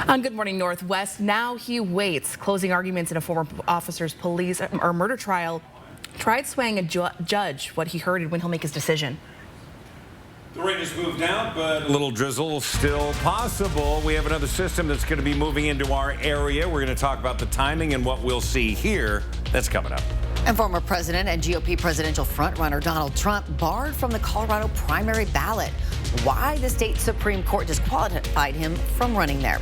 On Good Morning Northwest, now he waits. Closing arguments in a former officer's police or murder trial tried swaying a judge what he heard and when he'll make his decision. The rain has moved out, but a little drizzle still possible. We have another system that's going to be moving into our area. We're going to talk about the timing and what we'll see here. That's coming up. And former president and GOP presidential frontrunner Donald Trump barred from the Colorado primary ballot. Why the state Supreme Court disqualified him from running there.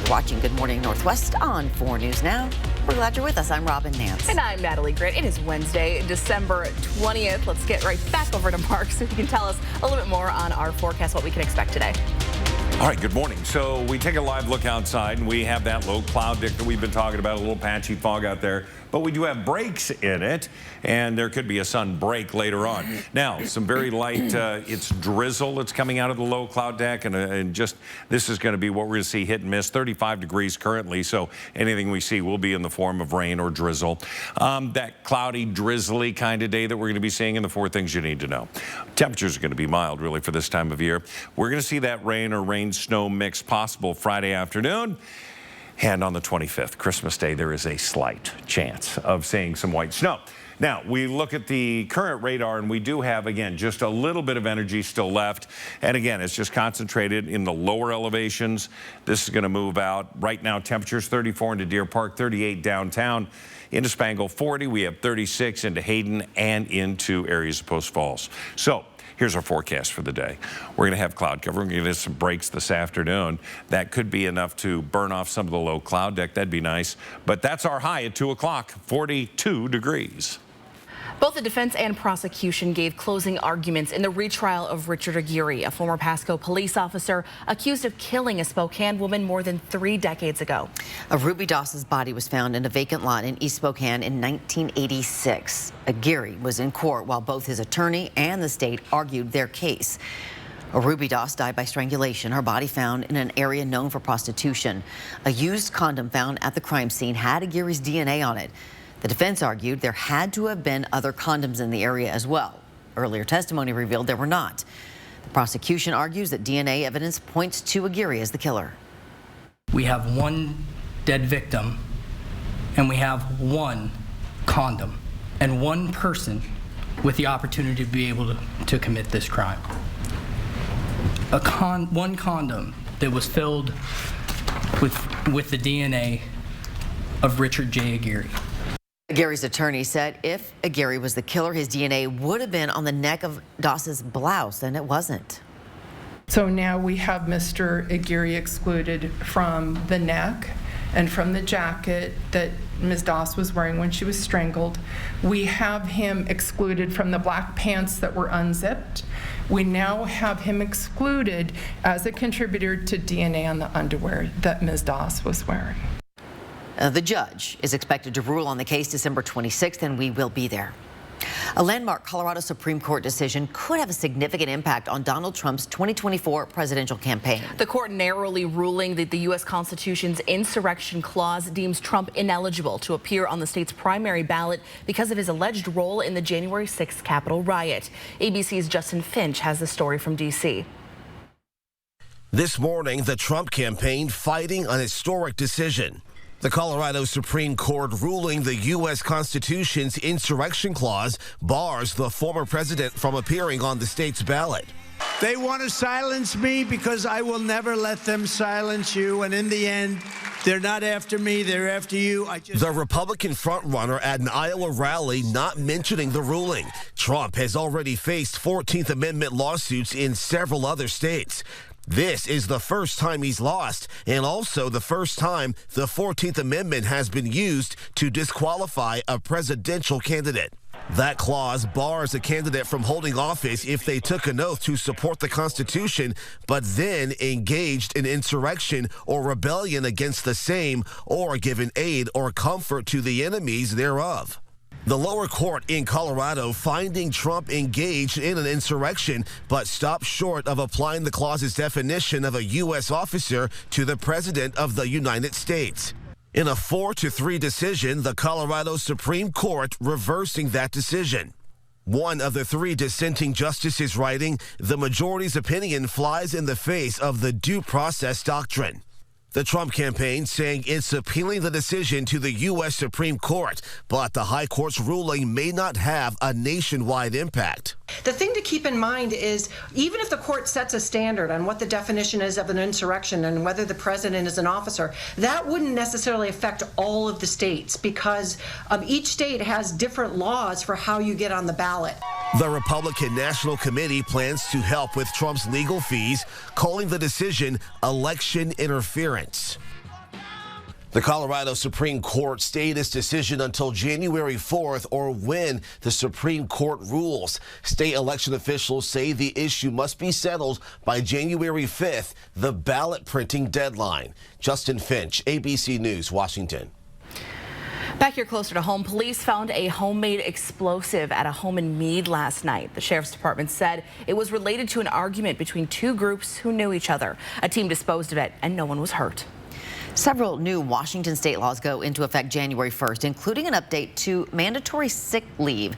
You're watching Good Morning Northwest on 4 News Now. We're glad you're with us. I'm Robin Nance. And I'm Natalie Britt. It is Wednesday, December 20th. Let's get right back over to Mark so he can tell us a little bit more on our forecast, what we can expect today. All right, good morning. So we take a live look outside, and we have that low cloud deck that we've been talking about, a little patchy fog out there. But we do have breaks in it, and there could be a sun break later on. Now, some very light, it's drizzle that's coming out of the low cloud deck, and just this is going to be what we're going to see hit and miss. 35 degrees currently, so anything we see will be in the form of rain or drizzle. That cloudy, drizzly kind of day that we're going to be seeing, and the 4 things you need to know. Temperatures are going to be mild, really, for this time of year. We're going to see that rain or rain-snow mix possible Friday afternoon. And on the 25th, Christmas Day, there is a slight chance of seeing some white snow. Now, we look at the current radar, and we do have, again, just a little bit of energy still left. And again, it's just concentrated in the lower elevations. This is going to move out. Right now, temperatures 34 into Deer Park, 38 downtown. Into Spangle, 40. We have 36 into Hayden and into areas of Post Falls. So here's our forecast for the day. We're going to have cloud cover. We're going to get some breaks this afternoon. That could be enough to burn off some of the low cloud deck. That'd be nice. But that's our high at 2 o'clock, 42 degrees. Both the defense and prosecution gave closing arguments in the retrial of Richard Aguirre, a former Pasco police officer accused of killing a Spokane woman more than 3 decades ago. Ruby Doss's body was found in a vacant lot in East Spokane in 1986. Aguirre was in court while both his attorney and the state argued their case. Ruby Doss died by strangulation. Her body found in an area known for prostitution. A used condom found at the crime scene had Aguirre's DNA on it. The defense argued there had to have been other condoms in the area as well. Earlier testimony revealed there were not. The prosecution argues that DNA evidence points to Aguirre as the killer. We have 1 dead victim, and we have 1 condom, and 1 person with the opportunity to be able to commit this crime. 1 condom that was filled with the DNA of Richard J. Aguirre. Aguirre's attorney said if Aguirre was the killer, his DNA would have been on the neck of Doss's blouse, and it wasn't. So now we have Mr. Aguirre excluded from the neck and from the jacket that Ms. Doss was wearing when she was strangled. We have him excluded from the black pants that were unzipped. We now have him excluded as a contributor to DNA on the underwear that Ms. Doss was wearing. The judge is expected to rule on the case December 26th, and we will be there. A landmark Colorado Supreme Court decision could have a significant impact on Donald Trump's 2024 presidential campaign. The court narrowly ruling that the U.S. Constitution's insurrection clause deems Trump ineligible to appear on the state's primary ballot because of his alleged role in the January 6th Capitol riot. ABC's Justin Finch has the story from D.C. This morning, the Trump campaign fighting an historic decision. The Colorado Supreme Court ruling the U.S. Constitution's insurrection clause bars the former president from appearing on the state's ballot. They want to silence me because I will never let them silence you. And in the end, they're not after me, they're after you. The Republican frontrunner at an Iowa rally not mentioning the ruling. Trump has already faced 14th Amendment lawsuits in several other states. This is the first time he's lost, and also the first time the 14th Amendment has been used to disqualify a presidential candidate. That clause bars a candidate from holding office if they took an oath to support the Constitution, but then engaged in insurrection or rebellion against the same, or given aid or comfort to the enemies thereof. The lower court in Colorado finding Trump engaged in an insurrection, but stopped short of applying the clause's definition of a U.S. officer to the President of the United States. In a 4-3 decision, the Colorado Supreme Court reversing that decision. One of the 3 dissenting justices writing, the majority's opinion flies in the face of the due process doctrine. The Trump campaign saying it's appealing the decision to the U.S. Supreme Court, but the high court's ruling may not have a nationwide impact. The thing to keep in mind is even if the court sets a standard on what the definition is of an insurrection and whether the president is an officer, that wouldn't necessarily affect all of the states because each state has different laws for how you get on the ballot. The Republican National Committee plans to help with Trump's legal fees, calling the decision election interference. The Colorado Supreme Court stayed its decision until January 4th or when the Supreme Court rules. State election officials say the issue must be settled by January 5th, the ballot printing deadline. Justin Finch, ABC News, Washington. Back here closer to home, police found a homemade explosive at a home in Meade last night. The sheriff's department said it was related to an argument between two groups who knew each other. A team disposed of it and no one was hurt. Several new Washington state laws go into effect January 1st, including an update to mandatory sick leave.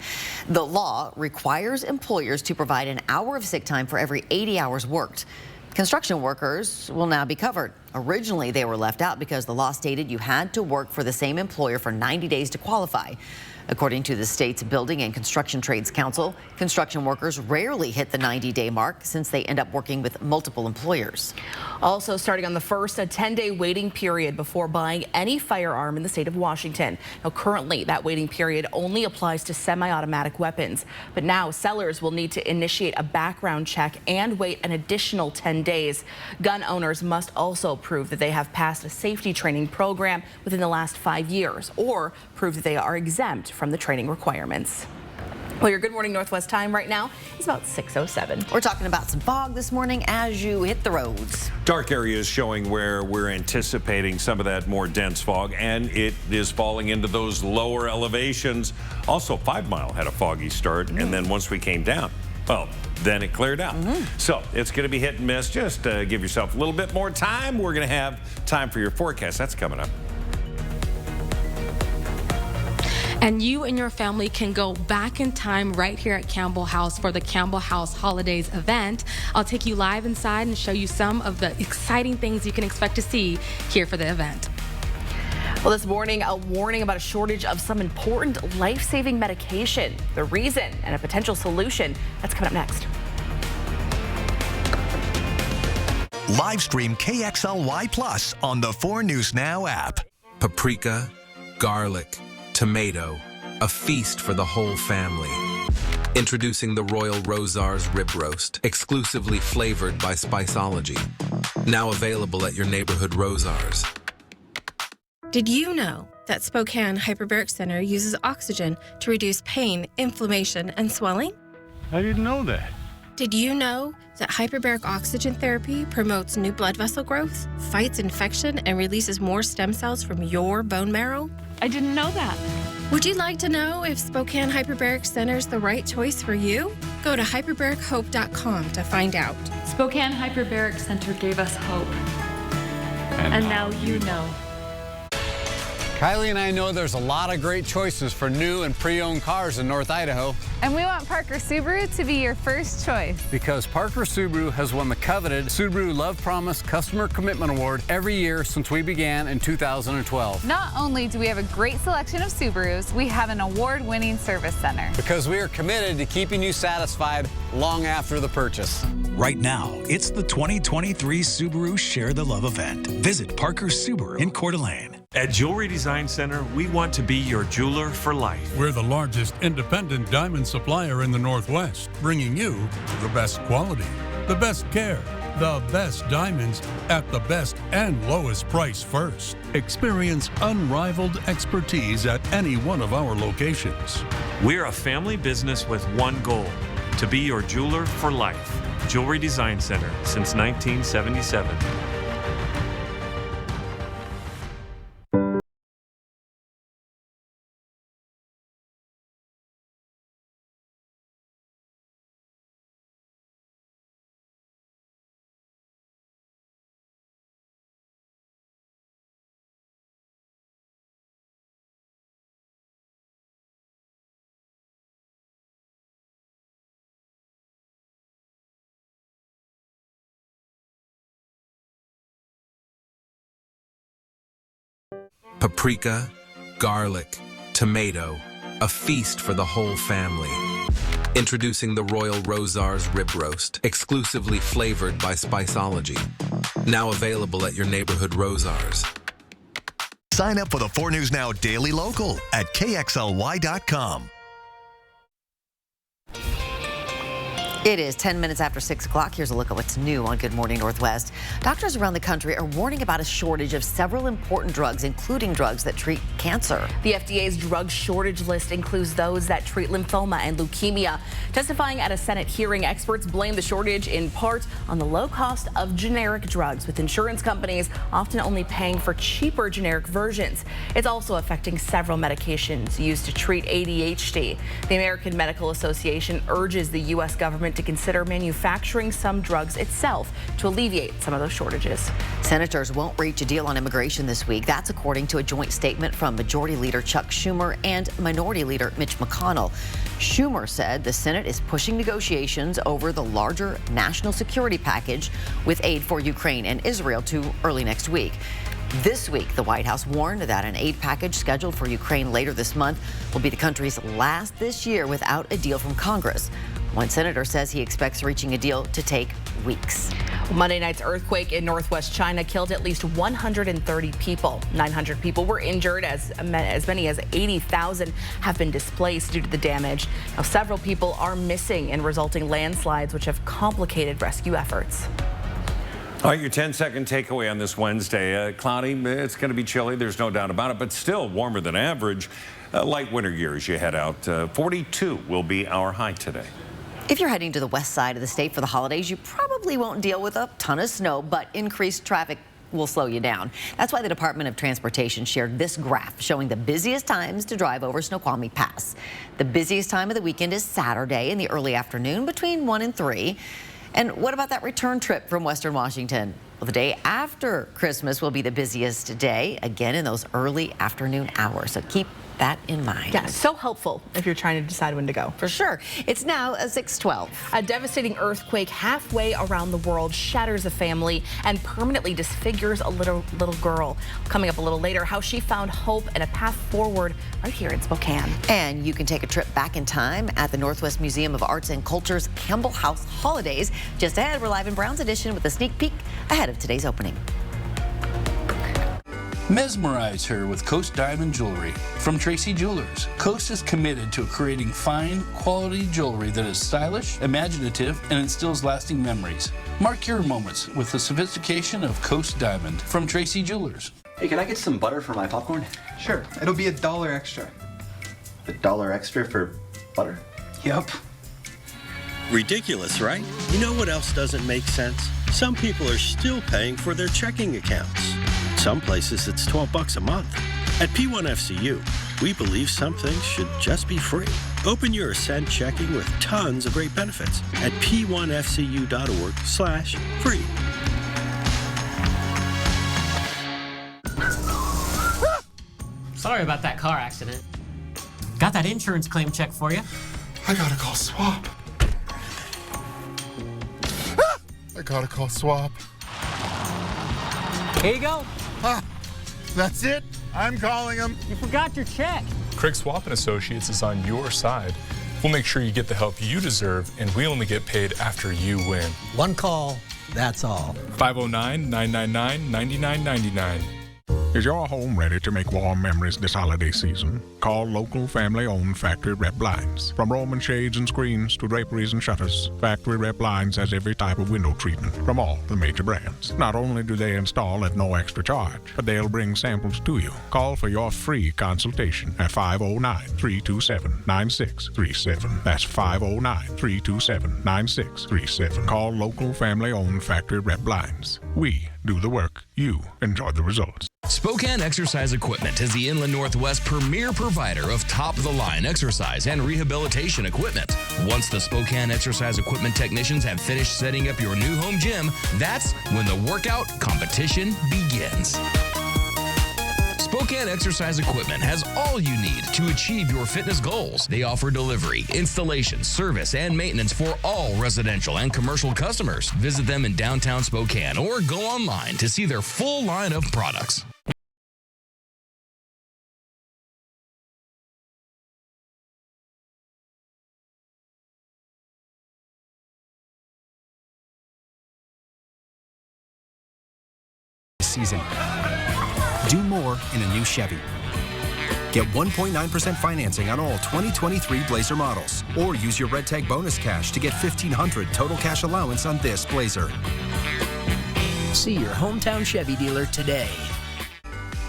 The law requires employers to provide an hour of sick time for every 80 hours worked. Construction workers will now be covered. Originally, they were left out because the law stated you had to work for the same employer for 90 days to qualify. According to the state's Building and Construction Trades Council, construction workers rarely hit the 90-day mark since they end up working with multiple employers. Also starting on the 1st, a 10-day waiting period before buying any firearm in the state of Washington. Now, currently, that waiting period only applies to semi-automatic weapons. But now sellers will need to initiate a background check and wait an additional 10 days. Gun owners must also prove that they have passed a safety training program within the last 5 years or prove that they are exempt from the training requirements. Well, your Good Morning Northwest time right now is about 6:07. We're talking about some fog this morning as you hit the roads. Dark areas showing where we're anticipating some of that more dense fog, and it is falling into those lower elevations. Also, 5 Mile had a foggy start, and then once we came down, well, then it cleared out. So it's going to be hit and miss. Just give yourself a little bit more time. We're going to have time for your forecast. That's coming up. And you and your family can go back in time right here at Campbell House for the Campbell House Holidays event. I'll take you live inside and show you some of the exciting things you can expect to see here for the event. Well, this morning, a warning about a shortage of some important life-saving medication. The reason and a potential solution, that's coming up next. Live stream KXLY Plus on the 4 News Now app. Paprika, garlic, tomato, a feast for the whole family. Introducing the Royal Rosars Rib Roast, exclusively flavored by Spiceology. Now available at your neighborhood Rosars. Did you know that Spokane Hyperbaric Center uses oxygen to reduce pain, inflammation, and swelling? I didn't know that. Did you know that hyperbaric oxygen therapy promotes new blood vessel growth, fights infection, and releases more stem cells from your bone marrow? I didn't know that. Would you like to know if Spokane Hyperbaric Center is the right choice for you? Go to hyperbarichope.com to find out. Spokane Hyperbaric Center gave us hope. And now you know. Kylie and I know there's a lot of great choices for new and pre-owned cars in North Idaho. And we want Parker Subaru to be your first choice. Because Parker Subaru has won the coveted Subaru Love Promise Customer Commitment Award every year since we began in 2012. Not only do we have a great selection of Subarus, we have an award-winning service center. Because we are committed to keeping you satisfied long after the purchase. Right now, it's the 2023 Subaru Share the Love event. Visit Parker Subaru in Coeur d'Alene. At Jewelry Design Center, we want to be your jeweler for life. We're the largest independent diamond supplier in the Northwest, bringing you the best quality, the best care, the best diamonds at the best and lowest price first. Experience unrivaled expertise at any one of our locations. We're a family business with one goal, to be your jeweler for life. Jewelry Design Center since 1977. paprika, garlic, tomato, a feast for the whole family. Introducing the Royal Rosars Rib Roast, exclusively flavored by Spiceology. Now available at your neighborhood Rosars. Sign up for the 4 News Now Daily Local at KXLY.com. It is 10 minutes after 6 o'clock. Here's a look at what's new on Good Morning Northwest. Doctors around the country are warning about a shortage of several important drugs, including drugs that treat cancer. The FDA's drug shortage list includes those that treat lymphoma and leukemia. Testifying at a Senate hearing, experts blame the shortage in part on the low cost of generic drugs, with insurance companies often only paying for cheaper generic versions. It's also affecting several medications used to treat ADHD. The American Medical Association urges the U.S. government to consider manufacturing some drugs itself to alleviate some of those shortages. Senators won't reach a deal on immigration this week. That's according to a joint statement from Majority Leader Chuck Schumer and Minority Leader Mitch McConnell. Schumer said the Senate is pushing negotiations over the larger national security package with aid for Ukraine and Israel to early next week. This week, the White House warned that an aid package scheduled for Ukraine later this month will be the country's last this year without a deal from Congress. One senator says he expects reaching a deal to take weeks. Monday night's earthquake in northwest China killed at least 130 people. 900 people were injured. As many as 80,000 have been displaced due to the damage. Now, several people are missing in resulting landslides, which have complicated rescue efforts. All right, your 10-second takeaway on this Wednesday. Cloudy, it's going to be chilly, there's no doubt about it, but still warmer than average. Light winter gear as you head out. 42 will be our high today. If you're heading to the west side of the state for the holidays, you probably won't deal with a ton of snow, but increased traffic will slow you down. That's why the Department of Transportation shared this graph showing the busiest times to drive over Snoqualmie Pass. The busiest time of the weekend is Saturday in the early afternoon between 1 and 3. And what about that return trip from Western Washington? Well, the day after Christmas will be the busiest day, again in those early afternoon hours. So keep that in mind. Yeah, so helpful if you're trying to decide when to go. For sure. It's now 6:12. A devastating earthquake halfway around the world shatters a family and permanently disfigures a little girl. Coming up a little later, how she found hope and a path forward right here in Spokane. And you can take a trip back in time at the Northwest Museum of Arts and Culture's Campbell House Holidays. Just ahead, we're live in Brown's Edition with a sneak peek ahead of today's opening. Mesmerize her with Coast Diamond Jewelry from Tracy Jewelers. Coast is committed to creating fine, quality jewelry that is stylish, imaginative, and instills lasting memories. Mark your moments with the sophistication of Coast Diamond from Tracy Jewelers. Hey, can I get some butter for my popcorn? Sure, it'll be $1 extra. $1 extra for butter? Yep. Ridiculous, right? You know what else doesn't make sense? Some people are still paying for their checking accounts. Some places it's $12 a month. At P1FCU, we believe some things should just be free. Open your Ascent checking with tons of great benefits at p1fcu.org/free. Sorry about that car accident. Got that insurance claim check for you. I gotta call SWAP. I gotta call SWAP. Here you go. That's it? I'm calling them. You forgot your check. Craig Swap & Associates is on your side. We'll make sure you get the help you deserve, and we only get paid after you win. One call, that's all. 509-999-9999. Is your home ready to make warm memories this holiday season? Call local family-owned Factory Rep Blinds. From Roman shades and screens to draperies and shutters, Factory Rep Blinds has every type of window treatment from all the major brands. Not only do they install at no extra charge, but they'll bring samples to you. Call for your free consultation at 509-327-9637. That's 509-327-9637. Call local family-owned Factory Rep Blinds. We do the work. You enjoy the results. Spokane Exercise Equipment is the Inland Northwest premier provider of top-of-the-line exercise and rehabilitation equipment. Once the Spokane Exercise Equipment technicians have finished setting up your new home gym, that's when the workout competition begins. Spokane Exercise Equipment has all you need to achieve your fitness goals. They offer delivery, installation, service, and maintenance for all residential and commercial customers. Visit them in downtown Spokane or go online to see their full line of products. season. Do more in a new Chevy. Get 1.9% financing on all 2023 Blazer models. Or use your Red Tag bonus cash to get $1,500 total cash allowance on this Blazer. See your hometown Chevy dealer today.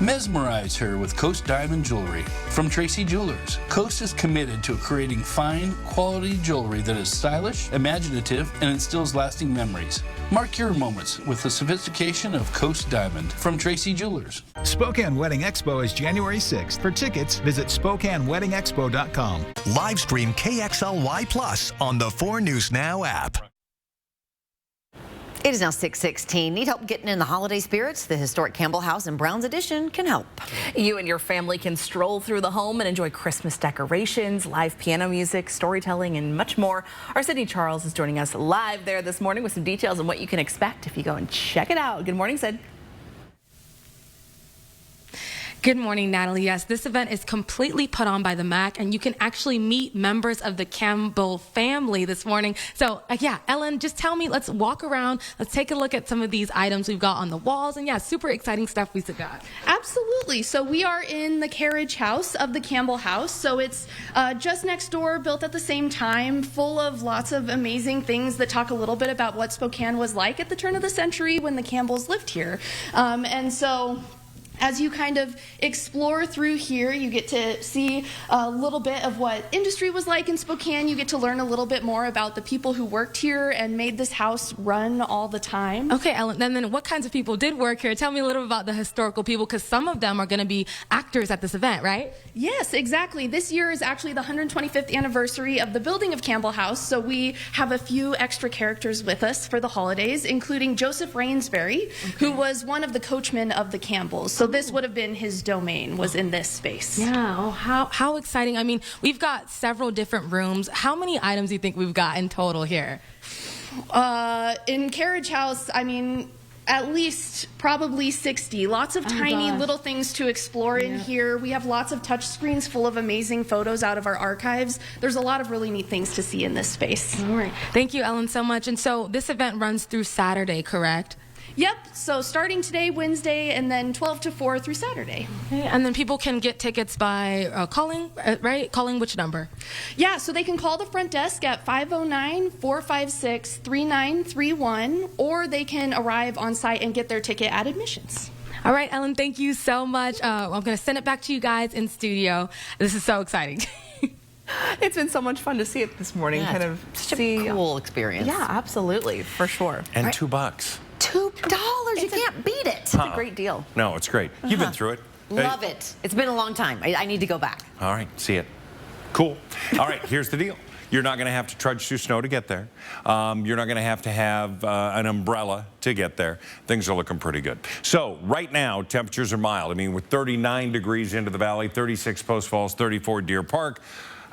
Mesmerize her with Coast Diamond Jewelry from Tracy Jewelers. Coast is committed to creating fine, quality jewelry that is stylish, imaginative, and instills lasting memories. Mark your moments with the sophistication of Coast Diamond from Tracy Jewelers. Spokane Wedding Expo is January 6th. For tickets, visit SpokaneWeddingExpo.com. Live stream KXLY Plus on the 4 News Now app. It is now 6:16. Need help getting in the holiday spirits? The historic Campbell House in Browns Addition can help. You and your family can stroll through the home and enjoy Christmas decorations, live piano music, storytelling, and much more. Our Sydney Charles is joining us live there this morning with some details on what you can expect if you go and check it out. Good morning, Sid. Good morning, Natalie. Yes, this event is completely put on by the MAC, and you can actually meet members of the Campbell family this morning. So, yeah, Ellen, just tell me, let's walk around. Let's take a look at some of these items we've got on the walls. And, yeah, super exciting stuff we've got. Absolutely. So we are in the carriage house of the Campbell House. So it's just next door, built at the same time, full of lots of amazing things that talk a little bit about what Spokane was like at the turn of the century when the Campbells lived here. And so as you kind of explore through here, you get to see a little bit of what industry was like in Spokane. You get to learn a little bit more about the people who worked here and made this house run all the time. Okay, Ellen, and then what kinds of people did work here? Tell me a little about the historical people, because some of them are going to be actors at this event, right? Yes, exactly. This year is actually the 125th anniversary of the building of Campbell House, so we have a few extra characters with us for the holidays, including Joseph Rainsbury, who was one of the coachmen of the Campbells. So this would have been his domain, was in this space. Yeah, oh, how exciting. I mean, we've got several different rooms. How many items do you think we've got in total here? In Carriage House, I mean, at least probably 60. Lots of tiny little things to explore in here. We have lots of touch screens full of amazing photos out of our archives. There's a lot of really neat things to see in this space. All right. Thank you, Ellen, so much. And so this event runs through Saturday, correct? Yep, so starting today, Wednesday, and then 12 to 4 through Saturday. Okay. And then people can get tickets by calling, right? Calling which number? Yeah, so they can call the front desk at 509-456-3931, or they can arrive on site and get their ticket at admissions. All right, Ellen, thank you so much. I'm going to send it back to you guys in studio. This is so exciting. It's been so much fun to see it this morning. Yeah, kind of such a cool experience. Yeah, absolutely, for sure. And right. $2. $2. You can't beat it. It's a great deal. No, it's great. You've been through it. Love it. It's been a long time. I need to go back. All right, see it. Cool. All right, here's the deal. You're not going to have to trudge through snow to get there. You're not going to have an umbrella to get there. Things are looking pretty good. So right now, temperatures are mild. I mean, we're 39 degrees into the valley, 36 Post Falls, 34 Deer Park.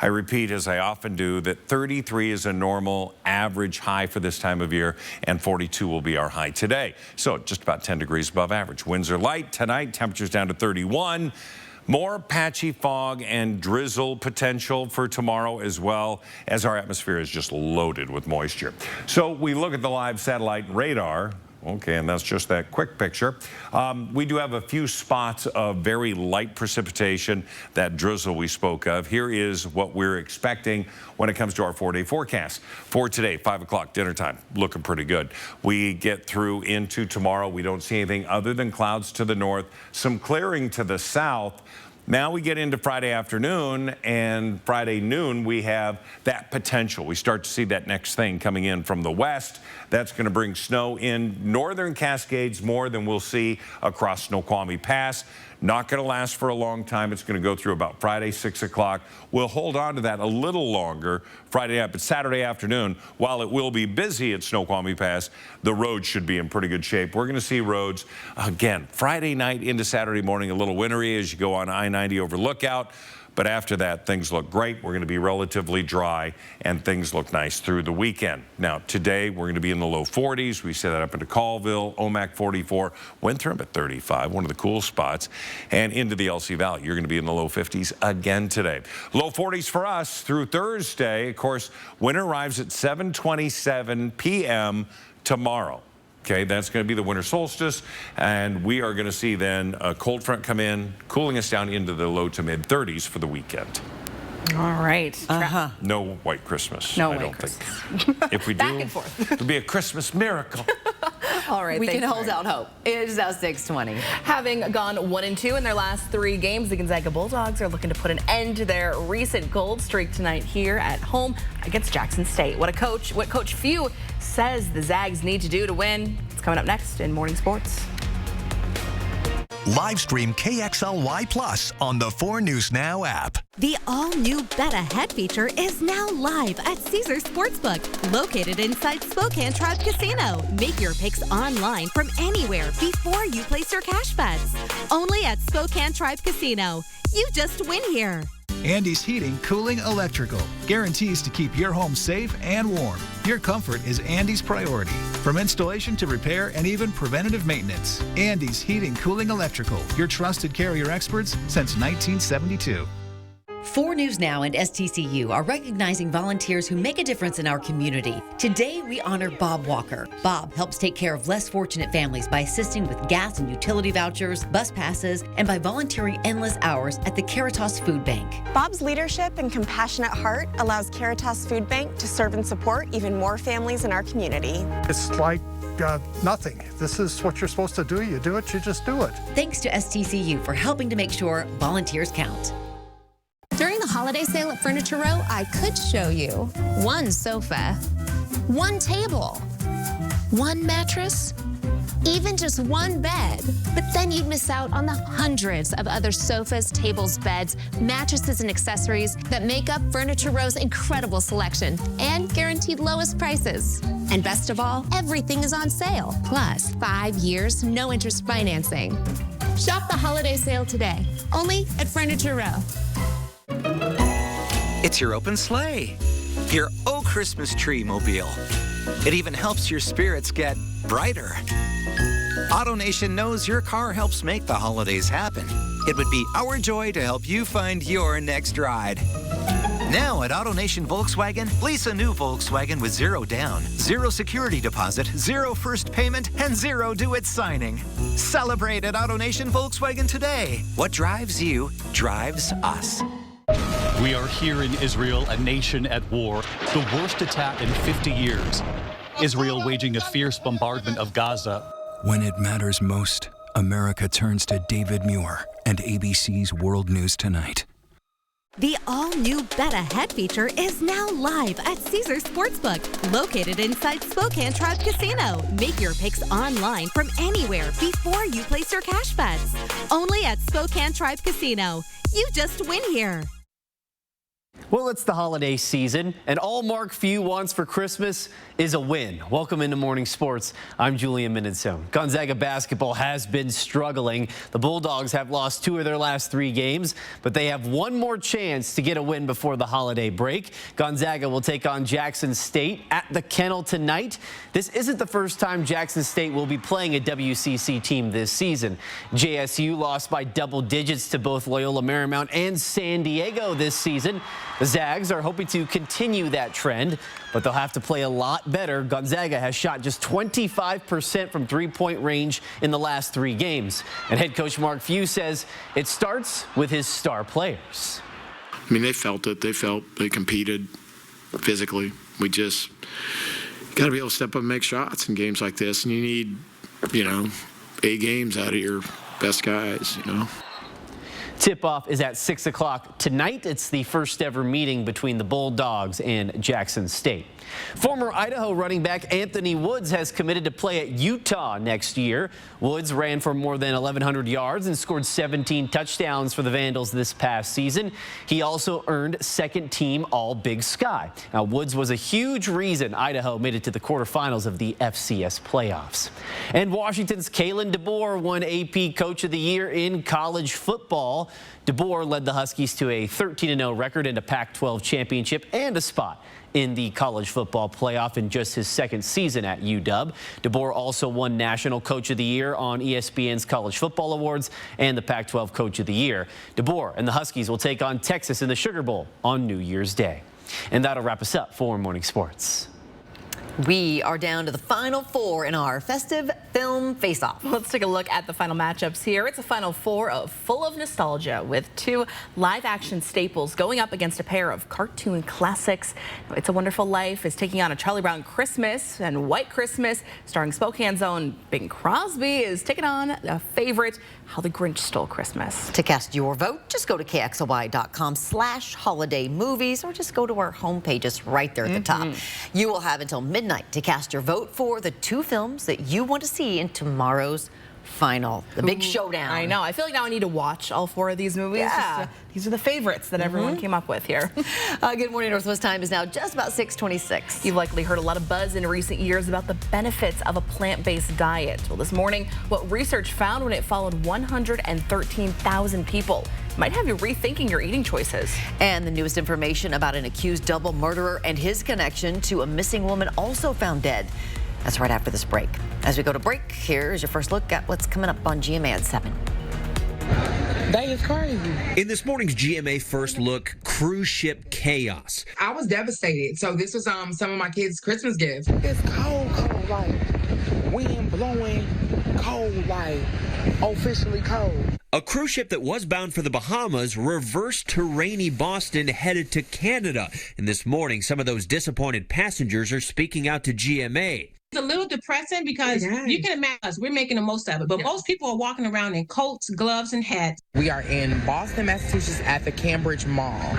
I repeat, as I often do, that 33 is a normal average high for this time of year, and 42 will be our high today. So just about 10 degrees above average. Winds are light tonight, temperatures down to 31. More patchy fog and drizzle potential for tomorrow, as well as our atmosphere is just loaded with moisture. So we look at the live satellite radar. Okay, and that's just that quick picture. We do have a few spots of very light precipitation, that drizzle we spoke of. Here is what we're expecting when it comes to our 4-day forecast. For today, 5 o'clock, dinner time, looking pretty good. We get through into tomorrow. We don't see anything other than clouds to the north, some clearing to the south. Now we get into Friday afternoon, and Friday noon, we have that potential. We start to see that next thing coming in from the west. That's going to bring snow in northern Cascades more than we'll see across Snoqualmie Pass. Not going to last for a long time. It's going to go through about Friday, 6 o'clock. We'll hold on to that a little longer Friday night, but Saturday afternoon, while it will be busy at Snoqualmie Pass, the roads should be in pretty good shape. We're going to see roads, again, Friday night into Saturday morning, a little wintry as you go on I-90 over Lookout. But after that, things look great. We're going to be relatively dry, and things look nice through the weekend. Now, today, we're going to be in the low 40s. We set that up into Colville, Omak 44, Winthrop at 35, one of the cool spots, and into the LC Valley. You're going to be in the low 50s again today. Low 40s for us through Thursday. Of course, winter arrives at 7:27 p.m. tomorrow. Okay, that's going to be the winter solstice, and we are going to see then a cold front come in, cooling us down into the low to mid 30s for the weekend. All right. No white Christmas. No I white don't Christmas. think. If we do, Back and forth. it'll be a Christmas miracle. All right. We can thanks, hold Mary. out hope. It is now 6:20. Having gone 1-2 in their last 3 games, the Gonzaga Bulldogs are looking to put an end to their recent gold streak tonight here at home against Jackson State. What Coach Few says the Zags need to do to win. It's coming up next in Morning Sports. Live stream KXLY Plus on the 4 News Now app. The all-new Bet Ahead feature is now live at Caesars Sportsbook, located inside Spokane Tribe Casino. Make your picks online from anywhere before you place your cash bets. Only at Spokane Tribe Casino. You just win here. Andy's Heating, Cooling, Electrical guarantees to keep your home safe and warm. Your comfort is Andy's priority. From installation to repair and even preventative maintenance. Andy's Heating, Cooling, Electrical, your trusted Carrier experts since 1972. 4 News Now and STCU are recognizing volunteers who make a difference in our community. Today, we honor Bob Walker. Bob helps take care of less fortunate families by assisting with gas and utility vouchers, bus passes, and by volunteering endless hours at the Caritas Food Bank. Bob's leadership and compassionate heart allows Caritas Food Bank to serve and support even more families in our community. It's like nothing. This is what you're supposed to do. You do it, you just do it. Thanks to STCU for helping to make sure volunteers count. During the holiday sale at Furniture Row, I could show you 1 sofa, 1 table, 1 mattress, even just 1 bed. But then you'd miss out on the hundreds of other sofas, tables, beds, mattresses, and accessories that make up Furniture Row's incredible selection and guaranteed lowest prices. And best of all, everything is on sale. Plus, 5 years, no interest financing. Shop the holiday sale today, only at Furniture Row. It's your open sleigh, your Oh Christmas Tree mobile. It even helps your spirits get brighter. AutoNation knows your car helps make the holidays happen. It would be our joy to help you find your next ride. Now at AutoNation Volkswagen, lease a new Volkswagen with 0 down, 0 security deposit, 0 first payment, and 0 due-it signing. Celebrate at AutoNation Volkswagen today. What drives you drives us. We are here in Israel, a nation at war, the worst attack in 50 years. Israel waging a fierce bombardment of Gaza. When it matters most, America turns to David Muir and ABC's World News Tonight. The all-new Bet Ahead feature is now live at Caesars Sportsbook, located inside Spokane Tribe Casino. Make your picks online from anywhere before you place your cash bets. Only at Spokane Tribe Casino. You just win here. Well, it's the holiday season, and all Mark Few wants for Christmas is a win. Welcome into Morning Sports. I'm Julian Minnesone. Gonzaga basketball has been struggling. The Bulldogs have lost 2 of their last 3 games, but they have one more chance to get a win before the holiday break. Gonzaga will take on Jackson State at the Kennel tonight. This isn't the first time Jackson State will be playing a WCC team this season. JSU lost by double digits to both Loyola Marymount and San Diego this season. The Zags are hoping to continue that trend, but they'll have to play a lot better. Gonzaga has shot just 25% from three-point range in the last 3 games. And head coach Mark Few says it starts with his star players. I mean, they felt it. They competed physically. We just got to be able to step up and make shots in games like this. And you need, 8 games out of your best guys, Tip-off is at 6 o'clock tonight. It's the first ever meeting between the Bulldogs and Jackson State. Former Idaho running back Anthony Woods has committed to play at Utah next year. Woods ran for more than 1,100 yards and scored 17 touchdowns for the Vandals this past season. He also earned second-team All-Big Sky. Now, Woods was a huge reason Idaho made it to the quarterfinals of the FCS playoffs. And Washington's Kalen DeBoer won AP Coach of the Year in college football. DeBoer led the Huskies to a 13-0 record and a Pac-12 championship and a spot in the college football playoff in just his second season at UW. DeBoer also won National Coach of the Year on ESPN's College Football Awards and the Pac-12 Coach of the Year. DeBoer and the Huskies will take on Texas in the Sugar Bowl on New Year's Day. And that'll wrap us up for Morning Sports. We are down to the final four in our festive film face-off. Let's take a look at the final matchups here. It's a final four full of nostalgia with two live-action staples going up against a pair of cartoon classics. It's a Wonderful Life is taking on A Charlie Brown Christmas, and White Christmas, starring Spokane's own Bing Crosby, is taking on a favorite, How the Grinch Stole Christmas. To cast your vote, just go to KXLY.com/holidaymovies or just go to our home pages right there at the top. You will have until midnight to cast your vote for the two films that you want to see in tomorrow's final, the big showdown. I know. I feel like now I need to watch all four of these movies. Yeah. These are the favorites that everyone came up with here. Good Morning Northwest time is now just about 6:26. You've likely heard a lot of buzz in recent years about the benefits of a plant-based diet. Well, this morning, what research found when it followed 113,000 people might have you rethinking your eating choices. And the newest information about an accused double murderer and his connection to a missing woman also found dead. That's right after this break. As we go to break, here's your first look at what's coming up on GMA at 7. That is crazy. In this morning's GMA First Look, cruise ship chaos. I was devastated. So this was some of my kids' Christmas gifts. It's cold, like wind blowing, cold, like officially cold. A cruise ship that was bound for the Bahamas reversed to rainy Boston, headed to Canada. And this morning, some of those disappointed passengers are speaking out to GMA. It's a little depressing because you can imagine us, we're making the most of it, but most people are walking around in coats, gloves, and hats. We are in Boston, Massachusetts at the Cambridge Mall.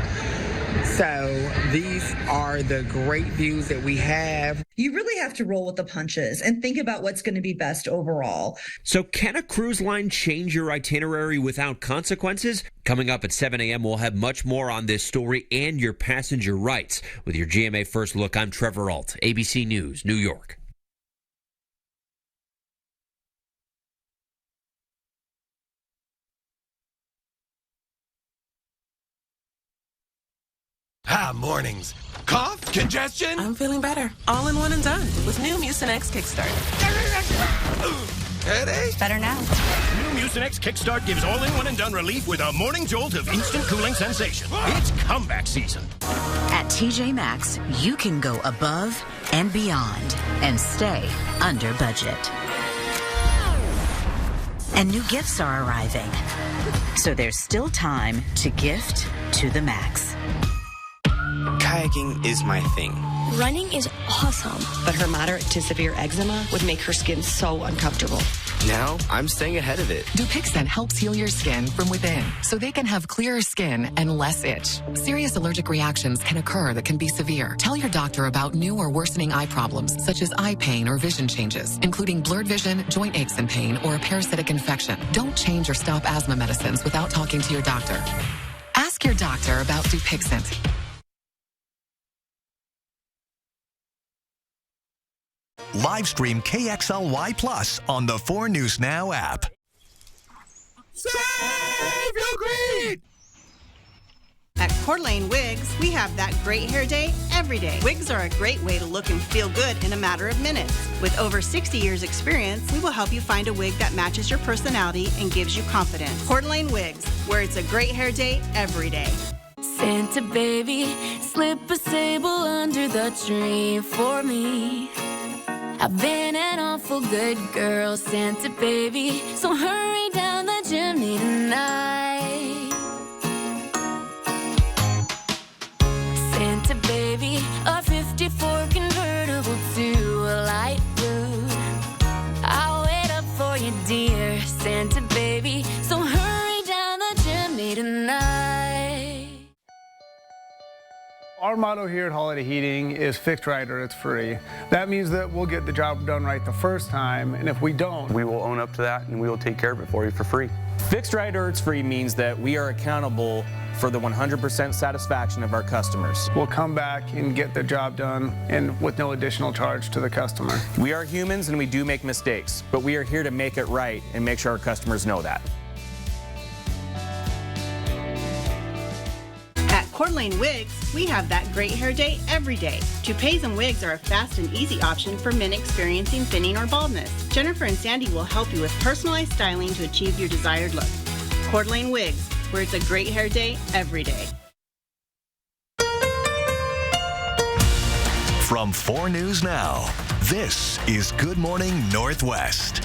So these are the great views that we have. You really have to roll with the punches and think about what's going to be best overall. So can a cruise line change your itinerary without consequences? Coming up at 7 a.m., we'll have much more on this story and your passenger rights. With your GMA First Look, I'm Trevor Ault, ABC News, New York. Mornings. Cough? Congestion? I'm feeling better. All in one and done with new Mucinex Kickstart. Headache? Better now. New Mucinex Kickstart gives all-in-one and done relief with a morning jolt of instant cooling sensation. It's comeback season. At TJ Maxx, you can go above and beyond and stay under budget. And new gifts are arriving. So there's still time to gift to the max. Kayaking is my thing. Running is awesome, but her moderate to severe eczema would make her skin so uncomfortable. Now, I'm staying ahead of it. Dupixent helps heal your skin from within, so they can have clearer skin and less itch. Serious allergic reactions can occur that can be severe. Tell your doctor about new or worsening eye problems, such as eye pain or vision changes, including blurred vision, joint aches and pain, or a parasitic infection. Don't change or stop asthma medicines without talking to your doctor. Ask your doctor about Dupixent. Live stream KXLY Plus on the 4 News Now app. Save your greed! At Coeur d'Alene Wigs, we have that great hair day every day. Wigs are a great way to look and feel good in a matter of minutes. With over 60 years experience, we will help you find a wig that matches your personality and gives you confidence. Coeur d'Alene Wigs, where it's a great hair day every day. Santa baby, slip a sable under the tree for me. I've been an awful good girl, Santa baby, so hurry down the chimney tonight. Santa baby, a 54 convertible to a light blue. I'll wait up for you, dear Santa baby, so hurry down the chimney tonight. Our motto here at Holiday Heating is fixed right or it's free. That means that we'll get the job done right the first time, and if we don't, we will own up to that and we will take care of it for you for free. Fixed right or it's free means that we are accountable for the 100% satisfaction of our customers. we'll come back and get the job done and with no additional charge to the customer. We are humans and we do make mistakes, but we are here to make it right and make sure our customers know that. Coeur d'Alene Wigs, we have that great hair day every day. Toupees and wigs are a fast and easy option for men experiencing thinning or baldness. Jennifer and Sandy will help you with personalized styling to achieve your desired look. Coeur d'Alene Wigs, where it's a great hair day every day. From 4 News Now, this is Good Morning Northwest.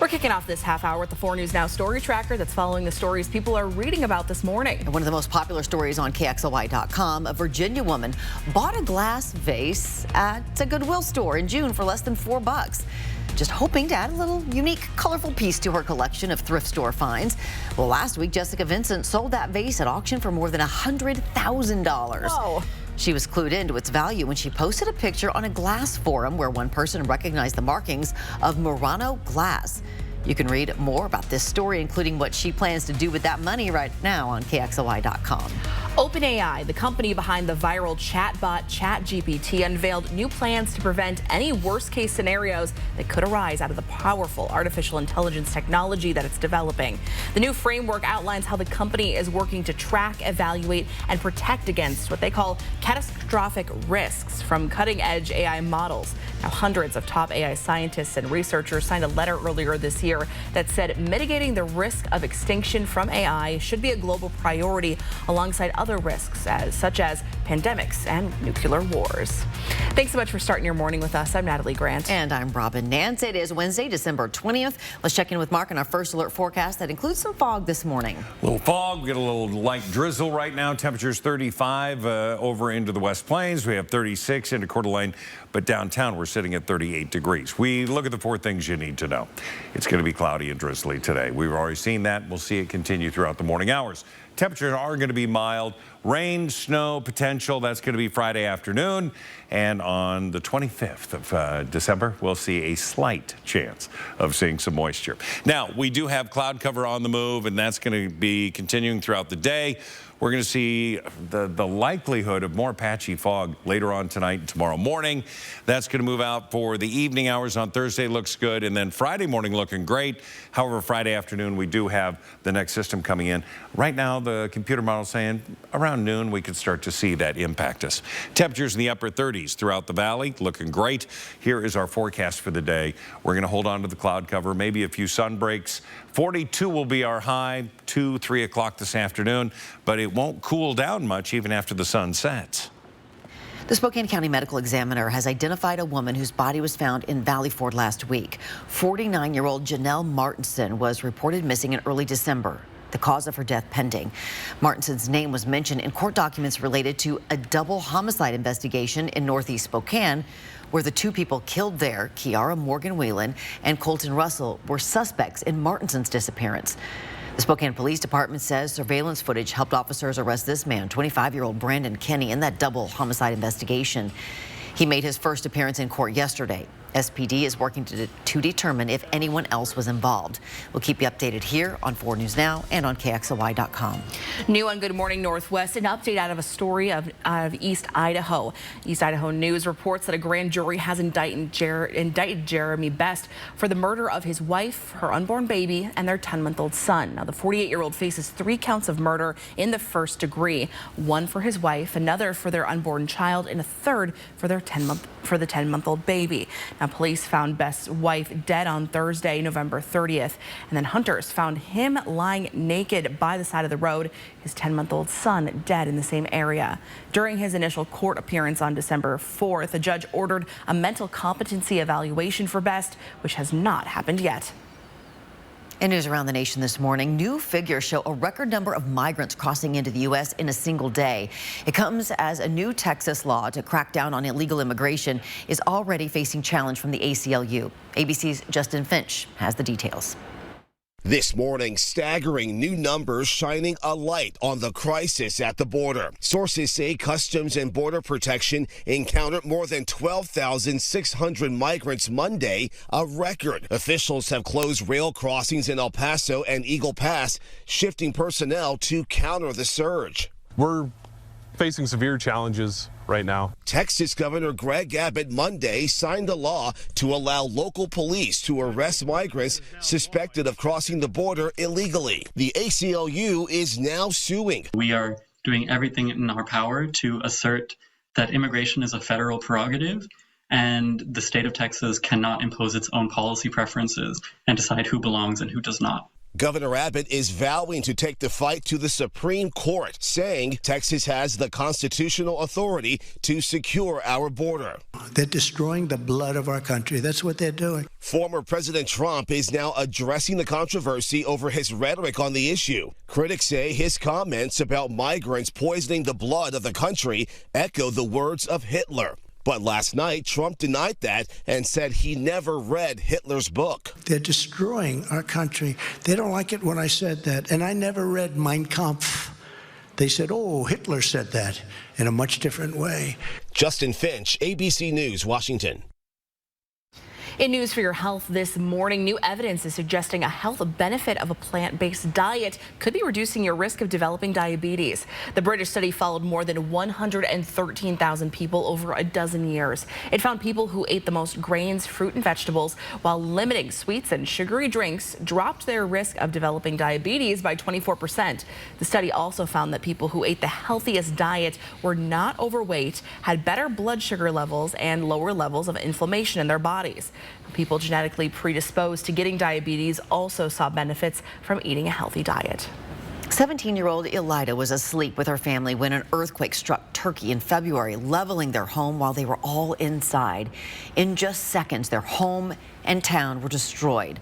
We're kicking off this half hour with the 4 News Now story tracker that's following the stories people are reading about this morning. And one of the most popular stories on KXLY.com, a Virginia woman bought a glass vase at a Goodwill store in June for less than $4. Just hoping to add a little unique, colorful piece to her collection of thrift store finds. Well, last week, Jessica Vincent sold that vase at auction for more than $100,000. Whoa. She was clued into its value when she posted a picture on a glass forum where one person recognized the markings of Murano glass. You can read more about this story, including what she plans to do with that money right now on KXLY.com. OpenAI, the company behind the viral chatbot ChatGPT, unveiled new plans to prevent any worst-case scenarios that could arise out of the powerful artificial intelligence technology that it's developing. The new framework outlines how the company is working to track, evaluate, and protect against what they call catastrophic risks from cutting-edge AI models. Now, hundreds of top AI scientists and researchers signed a letter earlier this year that said mitigating the risk of extinction from AI should be a global priority alongside other risks such as pandemics and nuclear wars. Thanks so much for starting your morning with us. I'm Natalie Grant. And I'm Robin Nance. It is Wednesday, December 20th. Let's check in with Mark on our first alert forecast that includes some fog this morning. A little fog, we get a little light drizzle right now. Temperatures 35 over into the West Plains. We have 36 into Coeur d'Alene, but downtown we're sitting at 38 degrees. We look at the 4 things you need to know. It's going to be cloudy and drizzly today. We've already seen that. We'll see it continue throughout the morning hours. Temperatures are going to be mild. Rain, snow potential, that's going to be Friday afternoon. And on the 25th of December, we'll see a slight chance of seeing some moisture. Now, we do have cloud cover on the move, and that's going to be continuing throughout the day. We're going to see the likelihood of more patchy fog later on tonight and tomorrow morning. That's going to move out for the evening hours on Thursday. Looks good. And then Friday morning looking great. However, Friday afternoon, we do have the next system coming in. Right now, the computer model is saying around noon, we could start to see that impact us. Temperatures in the upper 30s throughout the valley, looking great. Here is our forecast for the day. We're going to hold on to the cloud cover, maybe a few sun breaks. 42 will be our high, 2, 3 o'clock this afternoon, but it won't cool down much even after the sun sets. The Spokane County Medical Examiner has identified a woman whose body was found in Valley Ford last week. 49-year-old Janelle Martinson was reported missing in early December. The cause of her death pending. Martinson's name was mentioned in court documents related to a double homicide investigation in Northeast Spokane, where the 2 people killed there, Kiara Morgan Whelan and Colton Russell, were suspects in Martinson's disappearance. The Spokane Police Department says surveillance footage helped officers arrest this man, 25-year-old Brandon Kenny, in that double homicide investigation. He made his first appearance in court yesterday. SPD is working to determine if anyone else was involved. We'll keep you updated here on 4 News Now and on KXLY.com. New on Good Morning Northwest, an update out of a story of East Idaho. East Idaho News reports that a grand jury has indicted Jeremy Best for the murder of his wife, her unborn baby, and their 10-month-old son. Now, the 48-year-old faces 3 counts of murder in the first degree, 1 for his wife, another for their unborn child, and a 3rd for the 10-month-old baby. Now, police found Best's wife dead on Thursday, November 30th, and then hunters found him lying naked by the side of the road, his 10-month-old son dead in the same area. During his initial court appearance on December 4th, a judge ordered a mental competency evaluation for Best, which has not happened yet. In news around the nation this morning, new figures show a record number of migrants crossing into the U.S. in a single day. It comes as a new Texas law to crack down on illegal immigration is already facing challenge from the ACLU. ABC's Justin Finch has the details. This morning, staggering new numbers shining a light on the crisis at the border. Sources say Customs and Border Protection encountered more than 12,600 migrants Monday, a record. Officials have closed rail crossings in El Paso and Eagle Pass, shifting personnel to counter the surge. We're facing severe challenges right now. Texas Governor Greg Abbott Monday signed a law to allow local police to arrest migrants suspected of crossing the border illegally. The ACLU is now suing. We are doing everything in our power to assert that immigration is a federal prerogative and the state of Texas cannot impose its own policy preferences and decide who belongs and who does not. Governor Abbott is vowing to take the fight to the Supreme Court, saying Texas has the constitutional authority to secure our border. They're destroying the blood of our country. That's what they're doing. Former President Trump is now addressing the controversy over his rhetoric on the issue. Critics say his comments about migrants poisoning the blood of the country echo the words of Hitler. But last night, Trump denied that and said he never read Hitler's book. They're destroying our country. They don't like it when I said that. And I never read Mein Kampf. They said, oh, Hitler said that in a much different way. Justin Finch, ABC News, Washington. In news for your health this morning, new evidence is suggesting a health benefit of a plant-based diet could be reducing your risk of developing diabetes. The British study followed more than 113,000 people over a dozen years. It found people who ate the most grains, fruit, and vegetables while limiting sweets and sugary drinks dropped their risk of developing diabetes by 24%. The study also found that people who ate the healthiest diet were not overweight, had better blood sugar levels, and lower levels of inflammation in their bodies. People genetically predisposed to getting diabetes also saw benefits from eating a healthy diet. 17-year-old Elida was asleep with her family when an earthquake struck Turkey in February, leveling their home while they were all inside. In just seconds, their home and town were destroyed.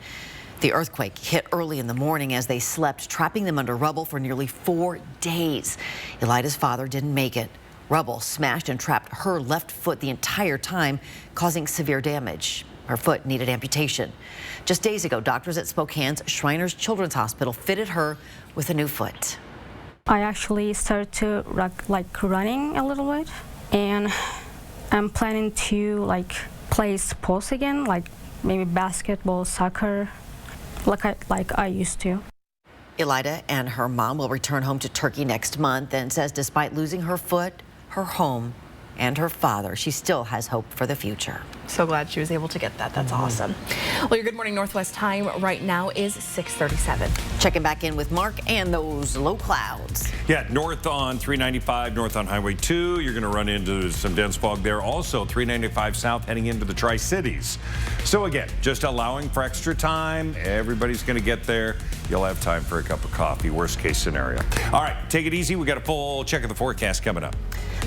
The earthquake hit early in the morning as they slept, trapping them under rubble for nearly 4 days. Elida's father didn't make it. Rubble smashed and trapped her left foot the entire time, causing severe damage. Her foot needed amputation. Just days ago, doctors at Spokane's Shriners Children's Hospital fitted her with a new foot. I actually started to like running a little bit, and I'm planning to play sports again, like maybe basketball, soccer, like I used to. Elida and her mom will return home to Turkey next month and says despite losing her foot, her home, and her father, she still has hope for the future. So glad she was able to get that. That's awesome. Well, your Good Morning Northwest time right now is 6:37. Checking back in with Mark and those low clouds. Yeah, north on 395, north on Highway 2. You're going to run into some dense fog there. Also, 395 south heading into the Tri-Cities. So again, just allowing for extra time. Everybody's going to get there. You'll have time for a cup of coffee, worst case scenario. All right, take it easy. We got a full check of the forecast coming up.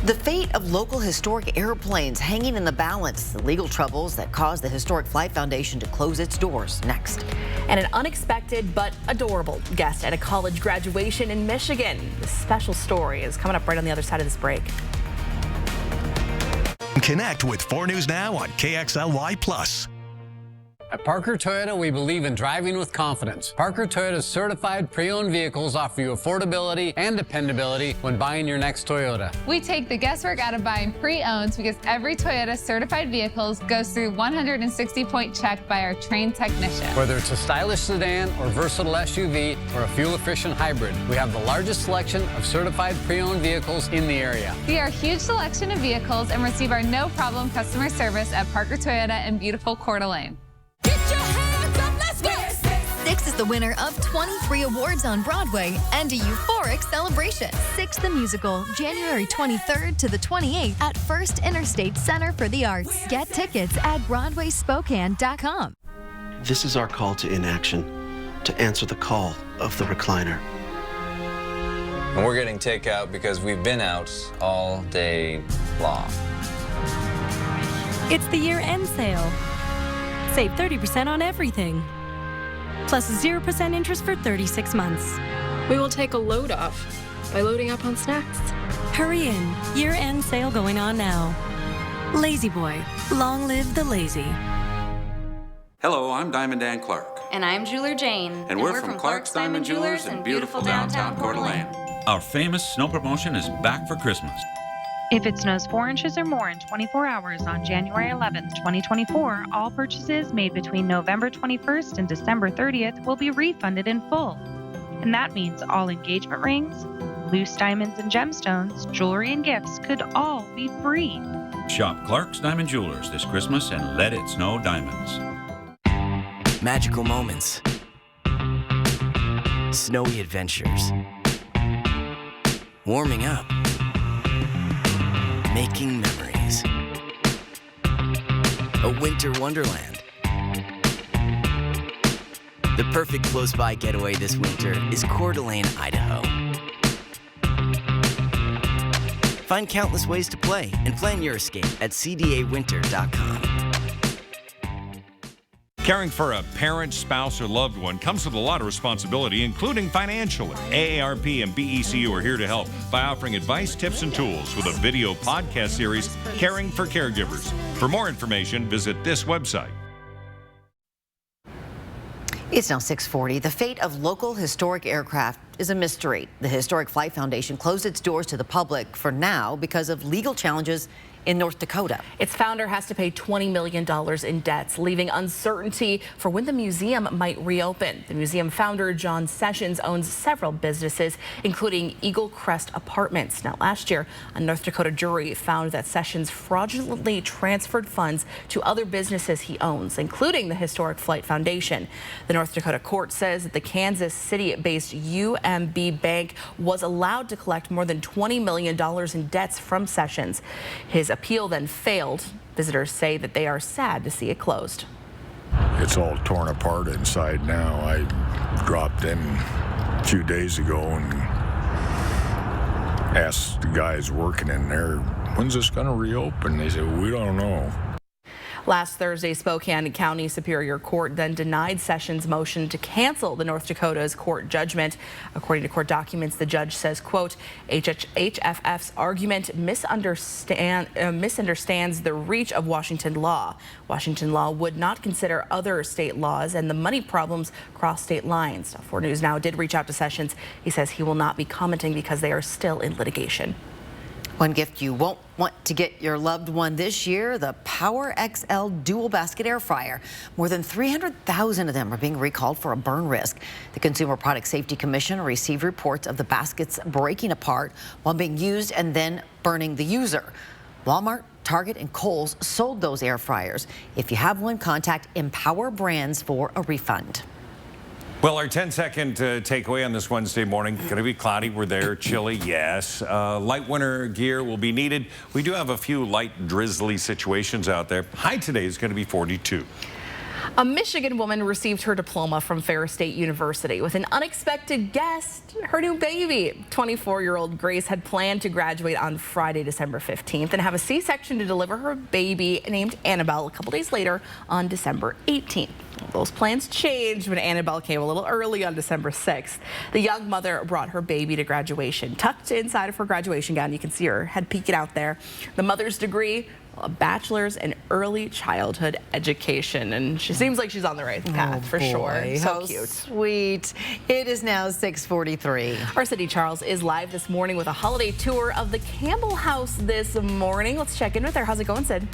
The fate of local historic airplanes hanging in the balance. The legal troubles that caused the Historic Flight Foundation to close its doors. Next. And an unexpected but adorable guest at a college graduation in Michigan. This special story is coming up right on the other side of this break. Connect with 4 News Now on KXLY+. At Parker Toyota, we believe in driving with confidence. Parker Toyota's certified pre-owned vehicles offer you affordability and dependability when buying your next Toyota. We take the guesswork out of buying pre-owned because every Toyota certified vehicles goes through 160-point check by our trained technician. Whether it's a stylish sedan or versatile SUV or a fuel-efficient hybrid, we have the largest selection of certified pre-owned vehicles in the area. See our huge selection of vehicles and receive our no-problem customer service at Parker Toyota in beautiful Coeur d'Alene. Six is the winner of 23 awards on Broadway and a euphoric celebration. Six the Musical, January 23rd to the 28th at First Interstate Center for the Arts. Get tickets at BroadwaySpokane.com. This is our call to inaction, to answer the call of the recliner. And we're getting takeout because we've been out all day long. It's the year-end sale. Save 30% on everything. Plus 0% interest for 36 months. We will take a load off by loading up on snacks. Hurry in. Year-end sale going on now. Lazy Boy. Long live the lazy. Hello, I'm Diamond Dan Clark. And I'm Jeweler Jane. And we're from Clark's Diamond Jewelers in beautiful downtown Coeur d'Alene. Our famous snow promotion is back for Christmas. If it snows 4 inches or more in 24 hours on January 11th, 2024, all purchases made between November 21st and December 30th will be refunded in full. And that means all engagement rings, loose diamonds and gemstones, jewelry and gifts could all be free. Shop Clark's Diamond Jewelers this Christmas and let it snow diamonds. Magical moments. Snowy adventures. Warming up. Making memories. A winter wonderland. The perfect close-by getaway this winter is Coeur d'Alene, Idaho. Find countless ways to play and plan your escape at cdawinter.com. Caring for a parent, spouse, or loved one comes with a lot of responsibility, including financially. AARP and BECU are here to help by offering advice, tips, and tools with a video podcast series, Caring for Caregivers. For more information, visit this website. It's now 6:40. The fate of local historic aircraft is a mystery. The Historic Flight Foundation closed its doors to the public for now because of legal challenges in North Dakota. Its founder has to pay $20 million in debts, leaving uncertainty for when the museum might reopen. The museum founder, John Sessions, owns several businesses, including Eagle Crest Apartments. Now, last year, a North Dakota jury found that Sessions fraudulently transferred funds to other businesses he owns, including the Historic Flight Foundation. The North Dakota court says that the Kansas City-based UMB Bank was allowed to collect more than $20 million in debts from Sessions. His appeal then failed. Visitors say that they are sad to see it closed. It's all torn apart inside now. I dropped in a few days ago and asked the guys working in there, when's this going to reopen? They said, we don't know. Last Thursday, Spokane County Superior Court then denied Sessions' motion to cancel the North Dakota's court judgment. According to court documents, the judge says, quote, HFF's argument misunderstands the reach of Washington law. Washington law would not consider other state laws, and the money problems cross state lines. 4 News Now did reach out to Sessions. He says he will not be commenting because they are still in litigation. One gift you won't want to get your loved one this year, the Power XL Dual Basket Air Fryer. More than 300,000 of them are being recalled for a burn risk. The Consumer Product Safety Commission received reports of the baskets breaking apart while being used and then burning the user. Walmart, Target, and Kohl's sold those air fryers. If you have one, contact Empower Brands for a refund. Well, our 10-second takeaway on this Wednesday morning, going to be cloudy. We're there. Chilly, yes. Light winter gear will be needed. We do have a few light drizzly situations out there. High today is going to be 42. A Michigan woman received her diploma from Ferris State University with an unexpected guest, her new baby. 24-year-old Grace had planned to graduate on Friday, December 15th, and have a C-section to deliver her baby named Annabelle a couple days later on December 18th. Those plans changed when Annabelle came a little early on December 6th. The young mother brought her baby to graduation, tucked inside of her graduation gown. You can see her head peeking out there. The mother's degree, a bachelor's in early childhood education, and she seems like she's on the right path for sure. So How cute. Sweet. It is now 6:43. Our City Charles is live this morning with a holiday tour of the Campbell House this morning. Let's check in with her. How's it going, Sid?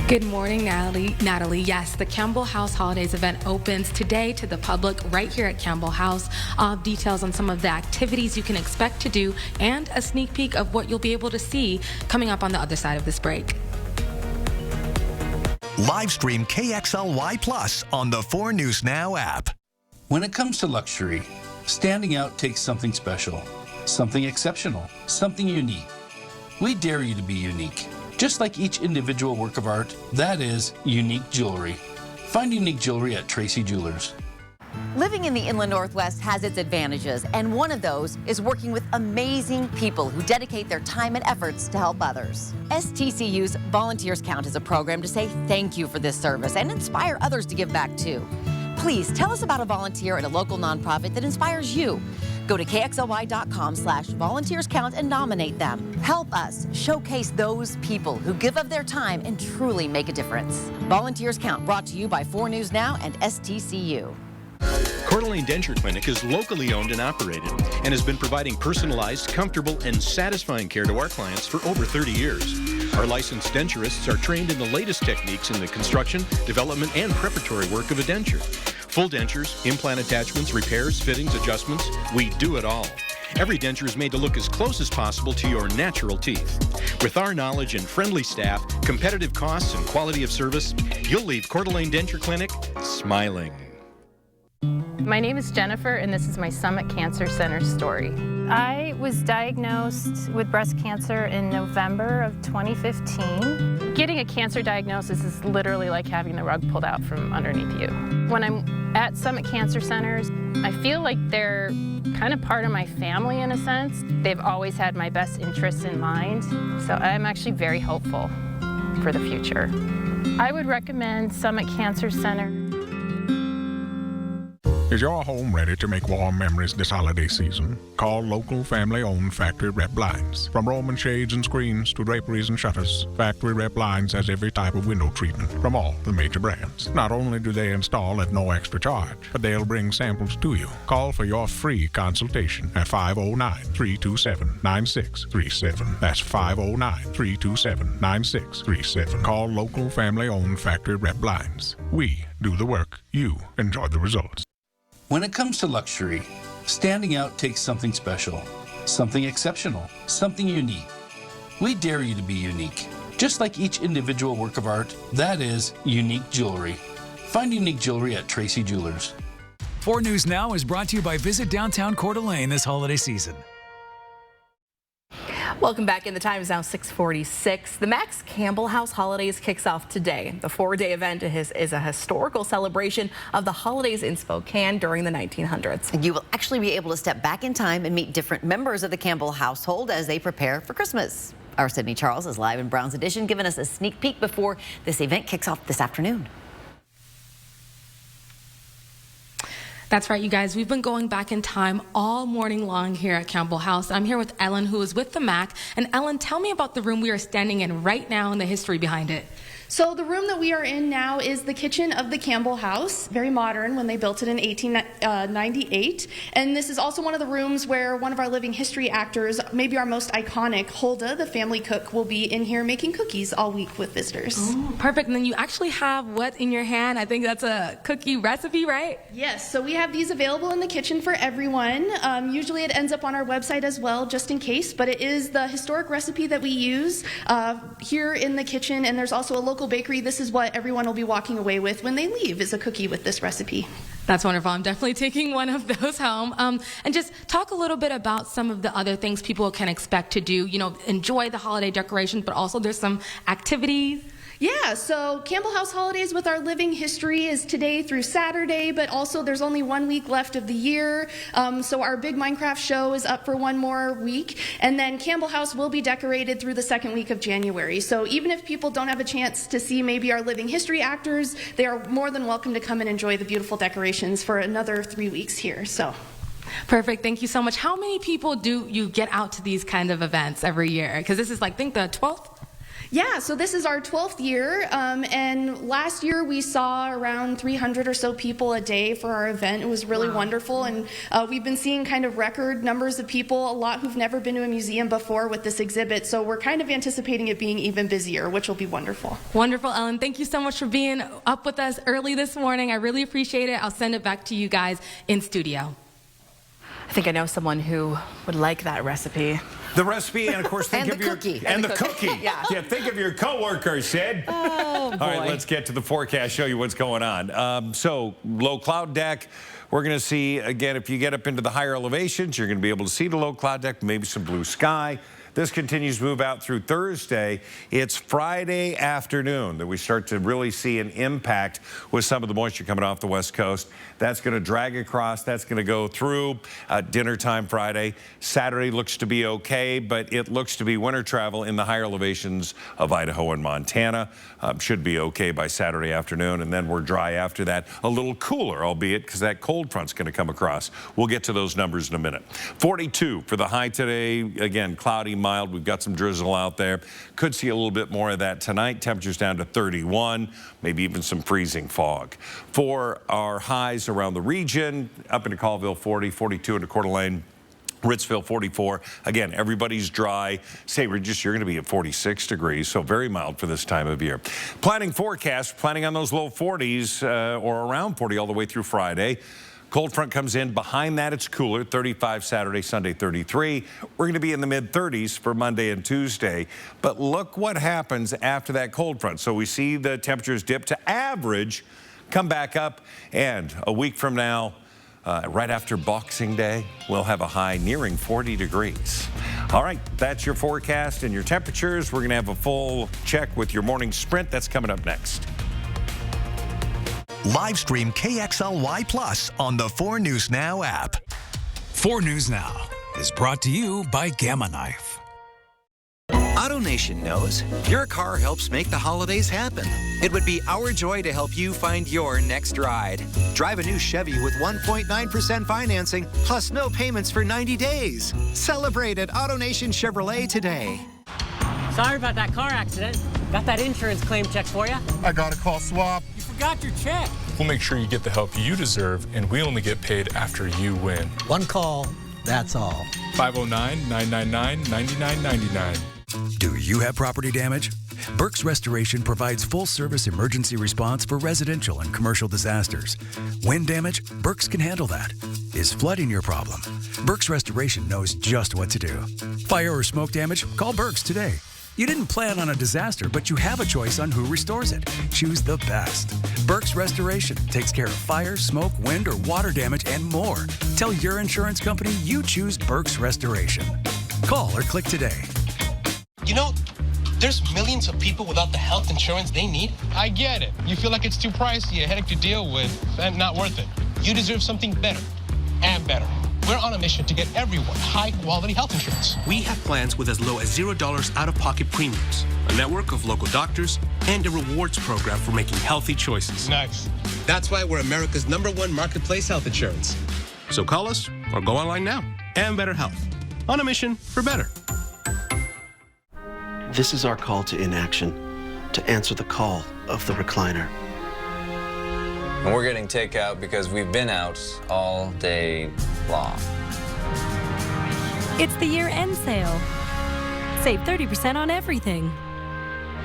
Good morning, Natalie. Yes, the Campbell House Holidays event opens today to the public right here at Campbell House. Details on some of the activities you can expect to do and a sneak peek of what you'll be able to see coming up on the other side of this break. Live stream KXLY Plus on the 4 News Now app. When it comes to luxury, standing out takes something special, something exceptional, something unique. We dare you to be unique. Just like each individual work of art, that is unique jewelry. Find unique jewelry at Tracy Jewelers. Living in the Inland Northwest has its advantages, and one of those is working with amazing people who dedicate their time and efforts to help others. STCU's Volunteers Count is a program to say thank you for this service and inspire others to give back too. Please tell us about a volunteer at a local nonprofit that inspires you. Go to KXLY.com/volunteerscount and nominate them. Help us showcase those people who give of their time and truly make a difference. Volunteers Count, brought to you by 4 News Now and STCU. Coeur d'Alene Denture Clinic is locally owned and operated and has been providing personalized, comfortable, and satisfying care to our clients for over 30 years. Our licensed denturists are trained in the latest techniques in the construction, development, and preparatory work of a denture. Full dentures, implant attachments, repairs, fittings, adjustments, we do it all. Every denture is made to look as close as possible to your natural teeth. With our knowledge and friendly staff, competitive costs, and quality of service, you'll leave Coeur d'Alene Denture Clinic smiling. My name is Jennifer, and this is my Summit Cancer Center story. I was diagnosed with breast cancer in November of 2015. Getting a cancer diagnosis is literally like having the rug pulled out from underneath you. When I'm at Summit Cancer Centers, I feel like they're kind of part of my family in a sense. They've always had my best interests in mind, so I'm actually very hopeful for the future. I would recommend Summit Cancer Center. Is your home ready to make warm memories this holiday season? Call local family-owned Factory Rep Blinds. From Roman shades and screens to draperies and shutters, Factory Rep Blinds has every type of window treatment from all the major brands. Not only do they install at no extra charge, but they'll bring samples to you. Call for your free consultation at 509-327-9637. That's 509-327-9637. Call local family-owned Factory Rep Blinds. We do the work. You enjoy the results. When it comes to luxury, standing out takes something special, something exceptional, something unique. We dare you to be unique. Just like each individual work of art, that is unique jewelry. Find unique jewelry at Tracy Jewelers. 4 News Now is brought to you by Visit Downtown Coeur d'Alene this holiday season. Welcome back in. The time is now 6:46. The Max Campbell House Holidays kicks off today. The 4-day event is a historical celebration of the holidays in Spokane during the 1900s. You will actually be able to step back in time and meet different members of the Campbell household as they prepare for Christmas. Our Sydney Charles is live in Browns Edition, giving us a sneak peek before this event kicks off this afternoon. That's right, you guys. We've been going back in time all morning long here at Campbell House. I'm here with Ellen, who is with the MAC. And Ellen, tell me about the room we are standing in right now and the history behind it. So the room that we are in now is the kitchen of the Campbell House, very modern when they built it in 1898. And this is also one of the rooms where one of our living history actors, maybe our most iconic, Hulda, the family cook, will be in here making cookies all week with visitors. Oh, perfect. And then you actually have what in your hand? I think that's a cookie recipe, right? Yes, so we have these available in the kitchen for everyone. Usually it ends up on our website as well, just in case, but it is the historic recipe that we use here in the kitchen, and there's also a local bakery. This is what everyone will be walking away with when they leave, is a cookie with this recipe. That's wonderful. I'm definitely taking one of those home. And just talk a little bit about some of the other things people can expect to do, you know, enjoy the holiday decorations, but also there's some activities. Yeah, so Campbell House Holidays with our living history is today through Saturday, but also there's only 1 week left of the year. So our big Minecraft show is up for 1 more week. And then Campbell House will be decorated through the 2nd week of January. So even if people don't have a chance to see maybe our living history actors, they are more than welcome to come and enjoy the beautiful decorations for another 3 weeks here. So. Perfect. Thank you so much. How many people do you get out to these kind of events every year? Because this is like, I think, the 12th? Yeah, so this is our 12th year, and last year we saw around 300 or so people a day for our event. It was really wonderful, and we've been seeing kind of record numbers of people, a lot who've never been to a museum before with this exhibit, so we're kind of anticipating it being even busier, which will be wonderful. Wonderful, Ellen. Thank you so much for being up with us early this morning. I really appreciate it. I'll send it back to you guys in studio. I think I know someone who would like that recipe. The recipe, and of course, think of your cookie. And the cookie. Yeah, think of your coworkers, Sid. Oh, boy. All right, let's get to the forecast, show you what's going on. So, low cloud deck. We're going to see, again, if you get up into the higher elevations, you're going to be able to see the low cloud deck, maybe some blue sky. This continues to move out through Thursday. It's Friday afternoon that we start to really see an impact with some of the moisture coming off the West Coast. That's going to drag across. That's going to go through dinner time Friday. Saturday looks to be okay, but it looks to be winter travel in the higher elevations of Idaho and Montana. Should be okay by Saturday afternoon, and then we're dry after that. A little cooler, albeit, because that cold front's going to come across. We'll get to those numbers in a minute. 42 for the high today. Again, cloudy, mild. We've got some drizzle out there. Could see a little bit more of that tonight. Temperatures down to 31, maybe even some freezing fog. For our highs around the region, up into Colville 40, 42 into Coeur d'Alene. Ritzville 44. Again, everybody's dry. St. Regis, you're going to be at 46 degrees, so very mild for this time of year. Planning forecast, planning on those low 40s or around 40 all the way through Friday. Cold front comes in. Behind that, it's cooler. 35 Saturday, Sunday 33. We're going to be in the mid-30s for Monday and Tuesday. But look what happens after that cold front. So we see the temperatures dip to average, come back up, and a week from now, right after Boxing Day, we'll have a high nearing 40 degrees. All right, that's your forecast and your temperatures. We're going to have a full check with your morning sprint. That's coming up next. Live stream KXLY Plus on the 4 News Now app. 4 News Now is brought to you by Gamma Knife. AutoNation knows your car helps make the holidays happen. It would be our joy to help you find your next ride. Drive a new Chevy with 1.9% financing plus no payments for 90 days. Celebrate at AutoNation Chevrolet today. Sorry about that car accident. Got that insurance claim check for you. I got a call swap. You forgot your check. We'll make sure you get the help you deserve, and we only get paid after you win. One call, that's all. 509-999-9999. Do you have property damage? Burke's Restoration provides full-service emergency response for residential and commercial disasters. Wind damage? Burke's can handle that. Is flooding your problem? Burke's Restoration knows just what to do. Fire or smoke damage? Call Burke's today. You didn't plan on a disaster, but you have a choice on who restores it. Choose the best. Burke's Restoration takes care of fire, smoke, wind, or water damage and more. Tell your insurance company you choose Burke's Restoration. Call or click today. You know, there's millions of people without the health insurance they need. I get it. You feel like it's too pricey, a headache to deal with, and not worth it. You deserve something better and better. We're on a mission to get everyone high-quality health insurance. We have plans with as low as $0 out-of-pocket premiums, a network of local doctors, and a rewards program for making healthy choices. Nice. That's why we're America's #1 marketplace health insurance. So call us or go online now. And Better Health. On a mission for better. This is our call to inaction, to answer the call of the recliner. And we're getting takeout because we've been out all day long. It's the year-end sale. Save 30% on everything.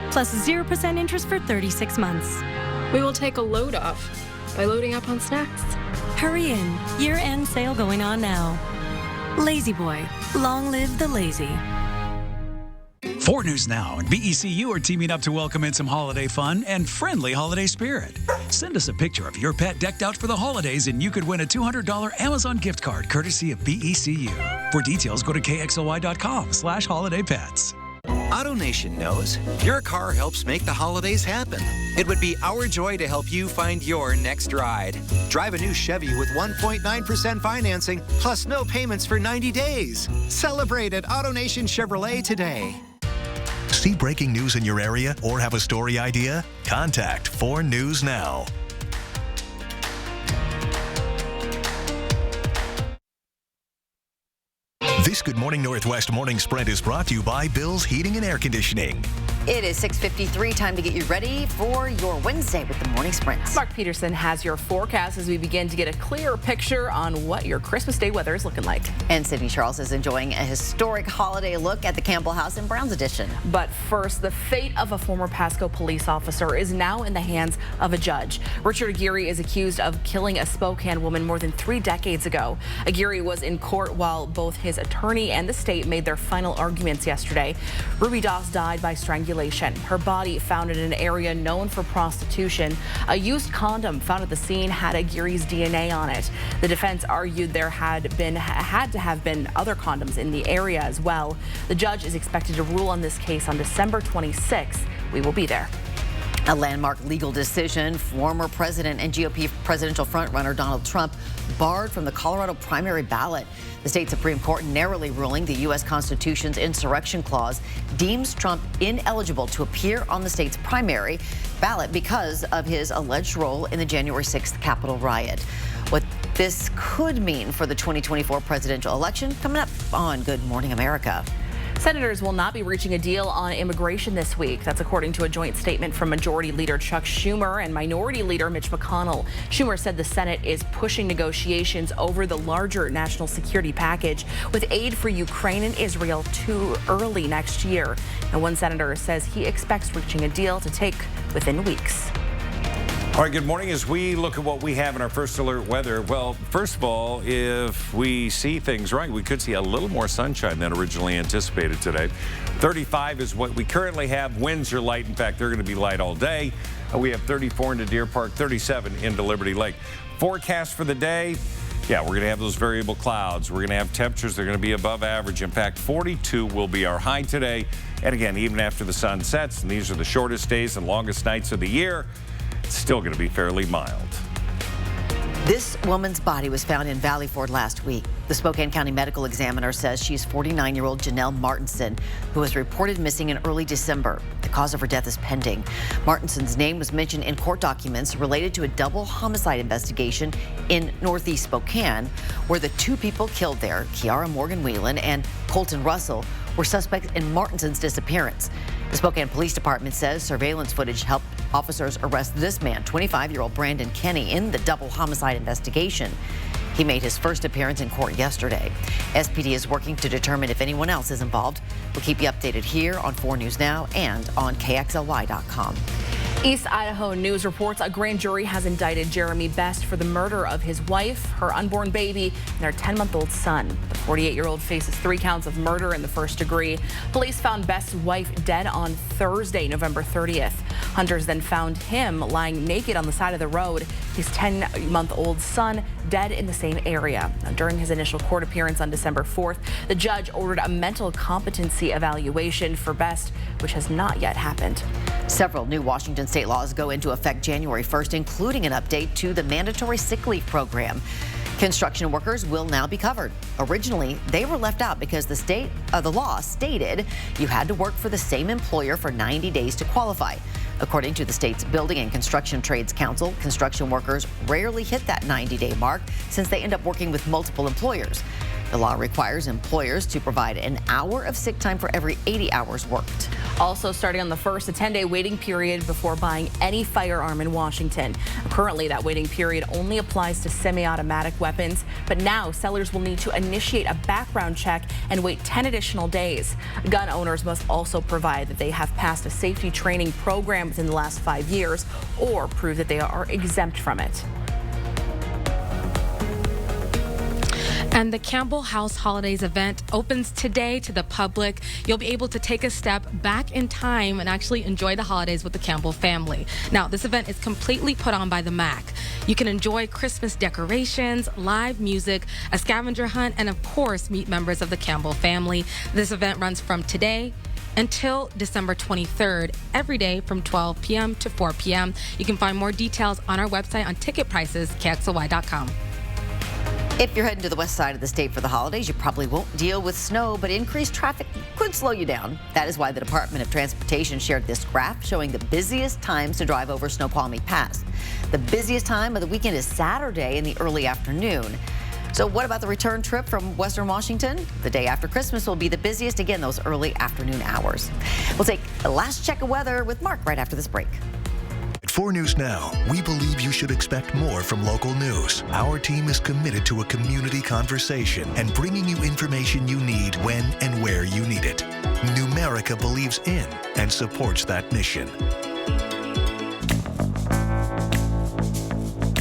Plus 0% interest for 36 months. We will take a load off by loading up on snacks. Hurry in. Year-end sale going on now. Lazy Boy. Long live the lazy. 4 News Now and BECU are teaming up to welcome in some holiday fun and friendly holiday spirit. Send us a picture of your pet decked out for the holidays and you could win a $200 Amazon gift card courtesy of BECU. For details, go to KXLY.com/holidaypets. AutoNation knows your car helps make the holidays happen. It would be our joy to help you find your next ride. Drive a new Chevy with 1.9% financing plus no payments for 90 days. Celebrate at AutoNation Chevrolet today. See breaking news in your area or have a story idea? Contact 4 News Now. This Good Morning Northwest morning sprint is brought to you by Bill's Heating and Air Conditioning. It is 6:53, time to get you ready for your Wednesday with the morning sprints. Mark Peterson has your forecast as we begin to get a clearer picture on what your Christmas Day weather is looking like. And Sydney Charles is enjoying a historic holiday look at the Campbell House in Browns Edition. But first, the fate of a former Pasco police officer is now in the hands of a judge. Richard Aguirre is accused of killing a Spokane woman more than 3 decades ago. Aguirre was in court while both his attorney and the state made their final arguments yesterday. Ruby Doss died by strangulation. Her body found in an area known for prostitution. A used condom found at the scene had Aguirre's DNA on it. The defense argued there had to have been other condoms in the area as well. The judge is expected to rule on this case on December 26th. We will be there. A landmark legal decision. Former president and GOP presidential frontrunner Donald Trump barred from the Colorado primary ballot. The state Supreme Court narrowly ruling the U.S. Constitution's insurrection clause deems Trump ineligible to appear on the state's primary ballot because of his alleged role in the January 6th Capitol riot. What this could mean for the 2024 presidential election coming up on Good Morning America. Senators will not be reaching a deal on immigration this week. That's according to a joint statement from Majority Leader Chuck Schumer and Minority Leader Mitch McConnell. Schumer said the Senate is pushing negotiations over the larger national security package with aid for Ukraine and Israel too early next year. And one senator says he expects reaching a deal to take within weeks. All right, good morning. As we look at what we have in our first alert weather, well, first of all, if we see things right, we could see a little more sunshine than originally anticipated today. 35 is what we currently have. Winds are light. In fact, they're going to be light all day. We have 34 into Deer Park, 37 into Liberty Lake. Forecast for the day. Yeah, we're going to have those variable clouds. We're going to have temperatures that are going to be above average. In fact, 42 will be our high today. And again, even after the sun sets, and these are the shortest days and longest nights of the year, it's still going to be fairly mild. This woman's body was found in Valley Ford last week. The Spokane County Medical Examiner says she's 49-year-old Janelle Martinson, who was reported missing in early December. The cause of her death is pending. Martinson's name was mentioned in court documents related to a double homicide investigation in Northeast Spokane, where the two people killed there, Kiara Morgan Whelan and Colton Russell, were suspects in Martinson's disappearance. The Spokane Police Department says surveillance footage helped officers arrest this man, 25-year-old Brandon Kenny, in the double homicide investigation. He made his first appearance in court yesterday. SPD is working to determine if anyone else is involved. We'll keep you updated here on 4 News Now and on KXLY.com. East Idaho News reports a grand jury has indicted Jeremy Best for the murder of his wife, her unborn baby, and their 10-month-old son. The 48-year-old faces 3 counts of murder in the first degree. Police found Best's wife dead on Thursday, November 30th. Hunters then found him lying naked on the side of the road, his 10-month-old son dead in the same area. Now, during his initial court appearance on December 4th, the judge ordered a mental competency evaluation for Best, which has not yet happened. Several new Washington state laws go into effect January 1st, including an update to the mandatory sick leave program. Construction workers will now be covered. Originally, they were left out because the law stated you had to work for the same employer for 90 days to qualify. According to the state's Building and Construction Trades Council, construction workers rarely hit that 90-day mark since they end up working with multiple employers. The law requires employers to provide an hour of sick time for every 80 hours worked. Also starting on the 1st, a 10-day waiting period before buying any firearm in Washington. Currently, that waiting period only applies to semi-automatic weapons, but now sellers will need to initiate a background check and wait 10 additional days. Gun owners must also provide that they have passed a safety training program within the last 5 years or prove that they are exempt from it. And the Campbell House Holidays event opens today to the public. You'll be able to take a step back in time and actually enjoy the holidays with the Campbell family. Now, this event is completely put on by the MAC. You can enjoy Christmas decorations, live music, a scavenger hunt, and of course, meet members of the Campbell family. This event runs from today until December 23rd, every day from 12 p.m. to 4 p.m. You can find more details on our website on ticket prices, KXLY.com. If you're heading to the west side of the state for the holidays, you probably won't deal with snow, but increased traffic could slow you down. That is why the Department of Transportation shared this graph showing the busiest times to drive over Snoqualmie Pass. The busiest time of the weekend is Saturday in the early afternoon. So what about the return trip from Western Washington? The day after Christmas will be the busiest, again, those early afternoon hours. We'll take a last check of weather with Mark right after this break. At 4 News Now, we believe you should expect more from local news. Our team is committed to a community conversation and bringing you information you need when and where you need it. Numerica believes in and supports that mission.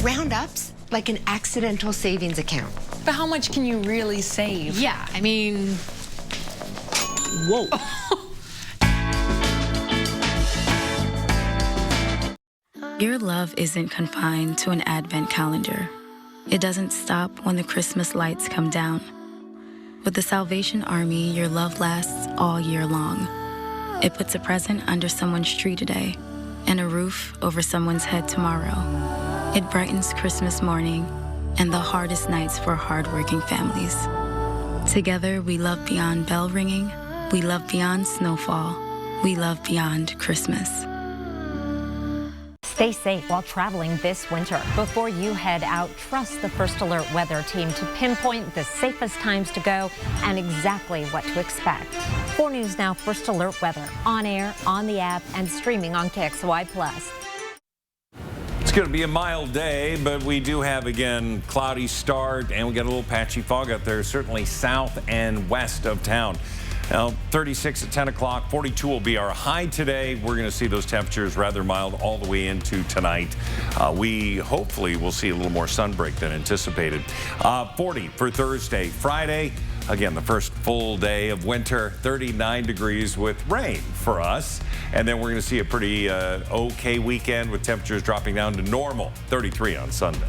Roundup's like an accidental savings account. But how much can you really save? Yeah, I mean... Whoa. Your love isn't confined to an advent calendar. It doesn't stop when the Christmas lights come down. With the Salvation Army, your love lasts all year long. It puts a present under someone's tree today and a roof over someone's head tomorrow. It brightens Christmas morning and the hardest nights for hardworking families. Together, we love beyond bell ringing. We love beyond snowfall. We love beyond Christmas. Stay safe while traveling this winter. Before you head out, trust the First Alert weather team to pinpoint the safest times to go and exactly what to expect. 4 News Now First Alert weather on air, on the app, and streaming on KXLY+. It's going to be a mild day, but we do have, again, cloudy start, and we got a little patchy fog out there, certainly south and west of town. Now, 36 at 10 o'clock, 42 will be our high today. We're going to see those temperatures rather mild all the way into tonight. We hopefully will see a little more sunbreak than anticipated. 40 for Thursday. Friday, again, the first full day of winter, 39 degrees with rain for us. And then we're going to see a pretty okay weekend with temperatures dropping down to normal, 33 on Sunday.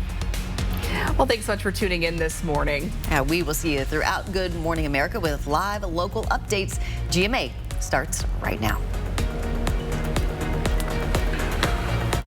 Well, thanks so much for tuning in this morning. We will see you throughout Good Morning America with live local updates. GMA starts right now.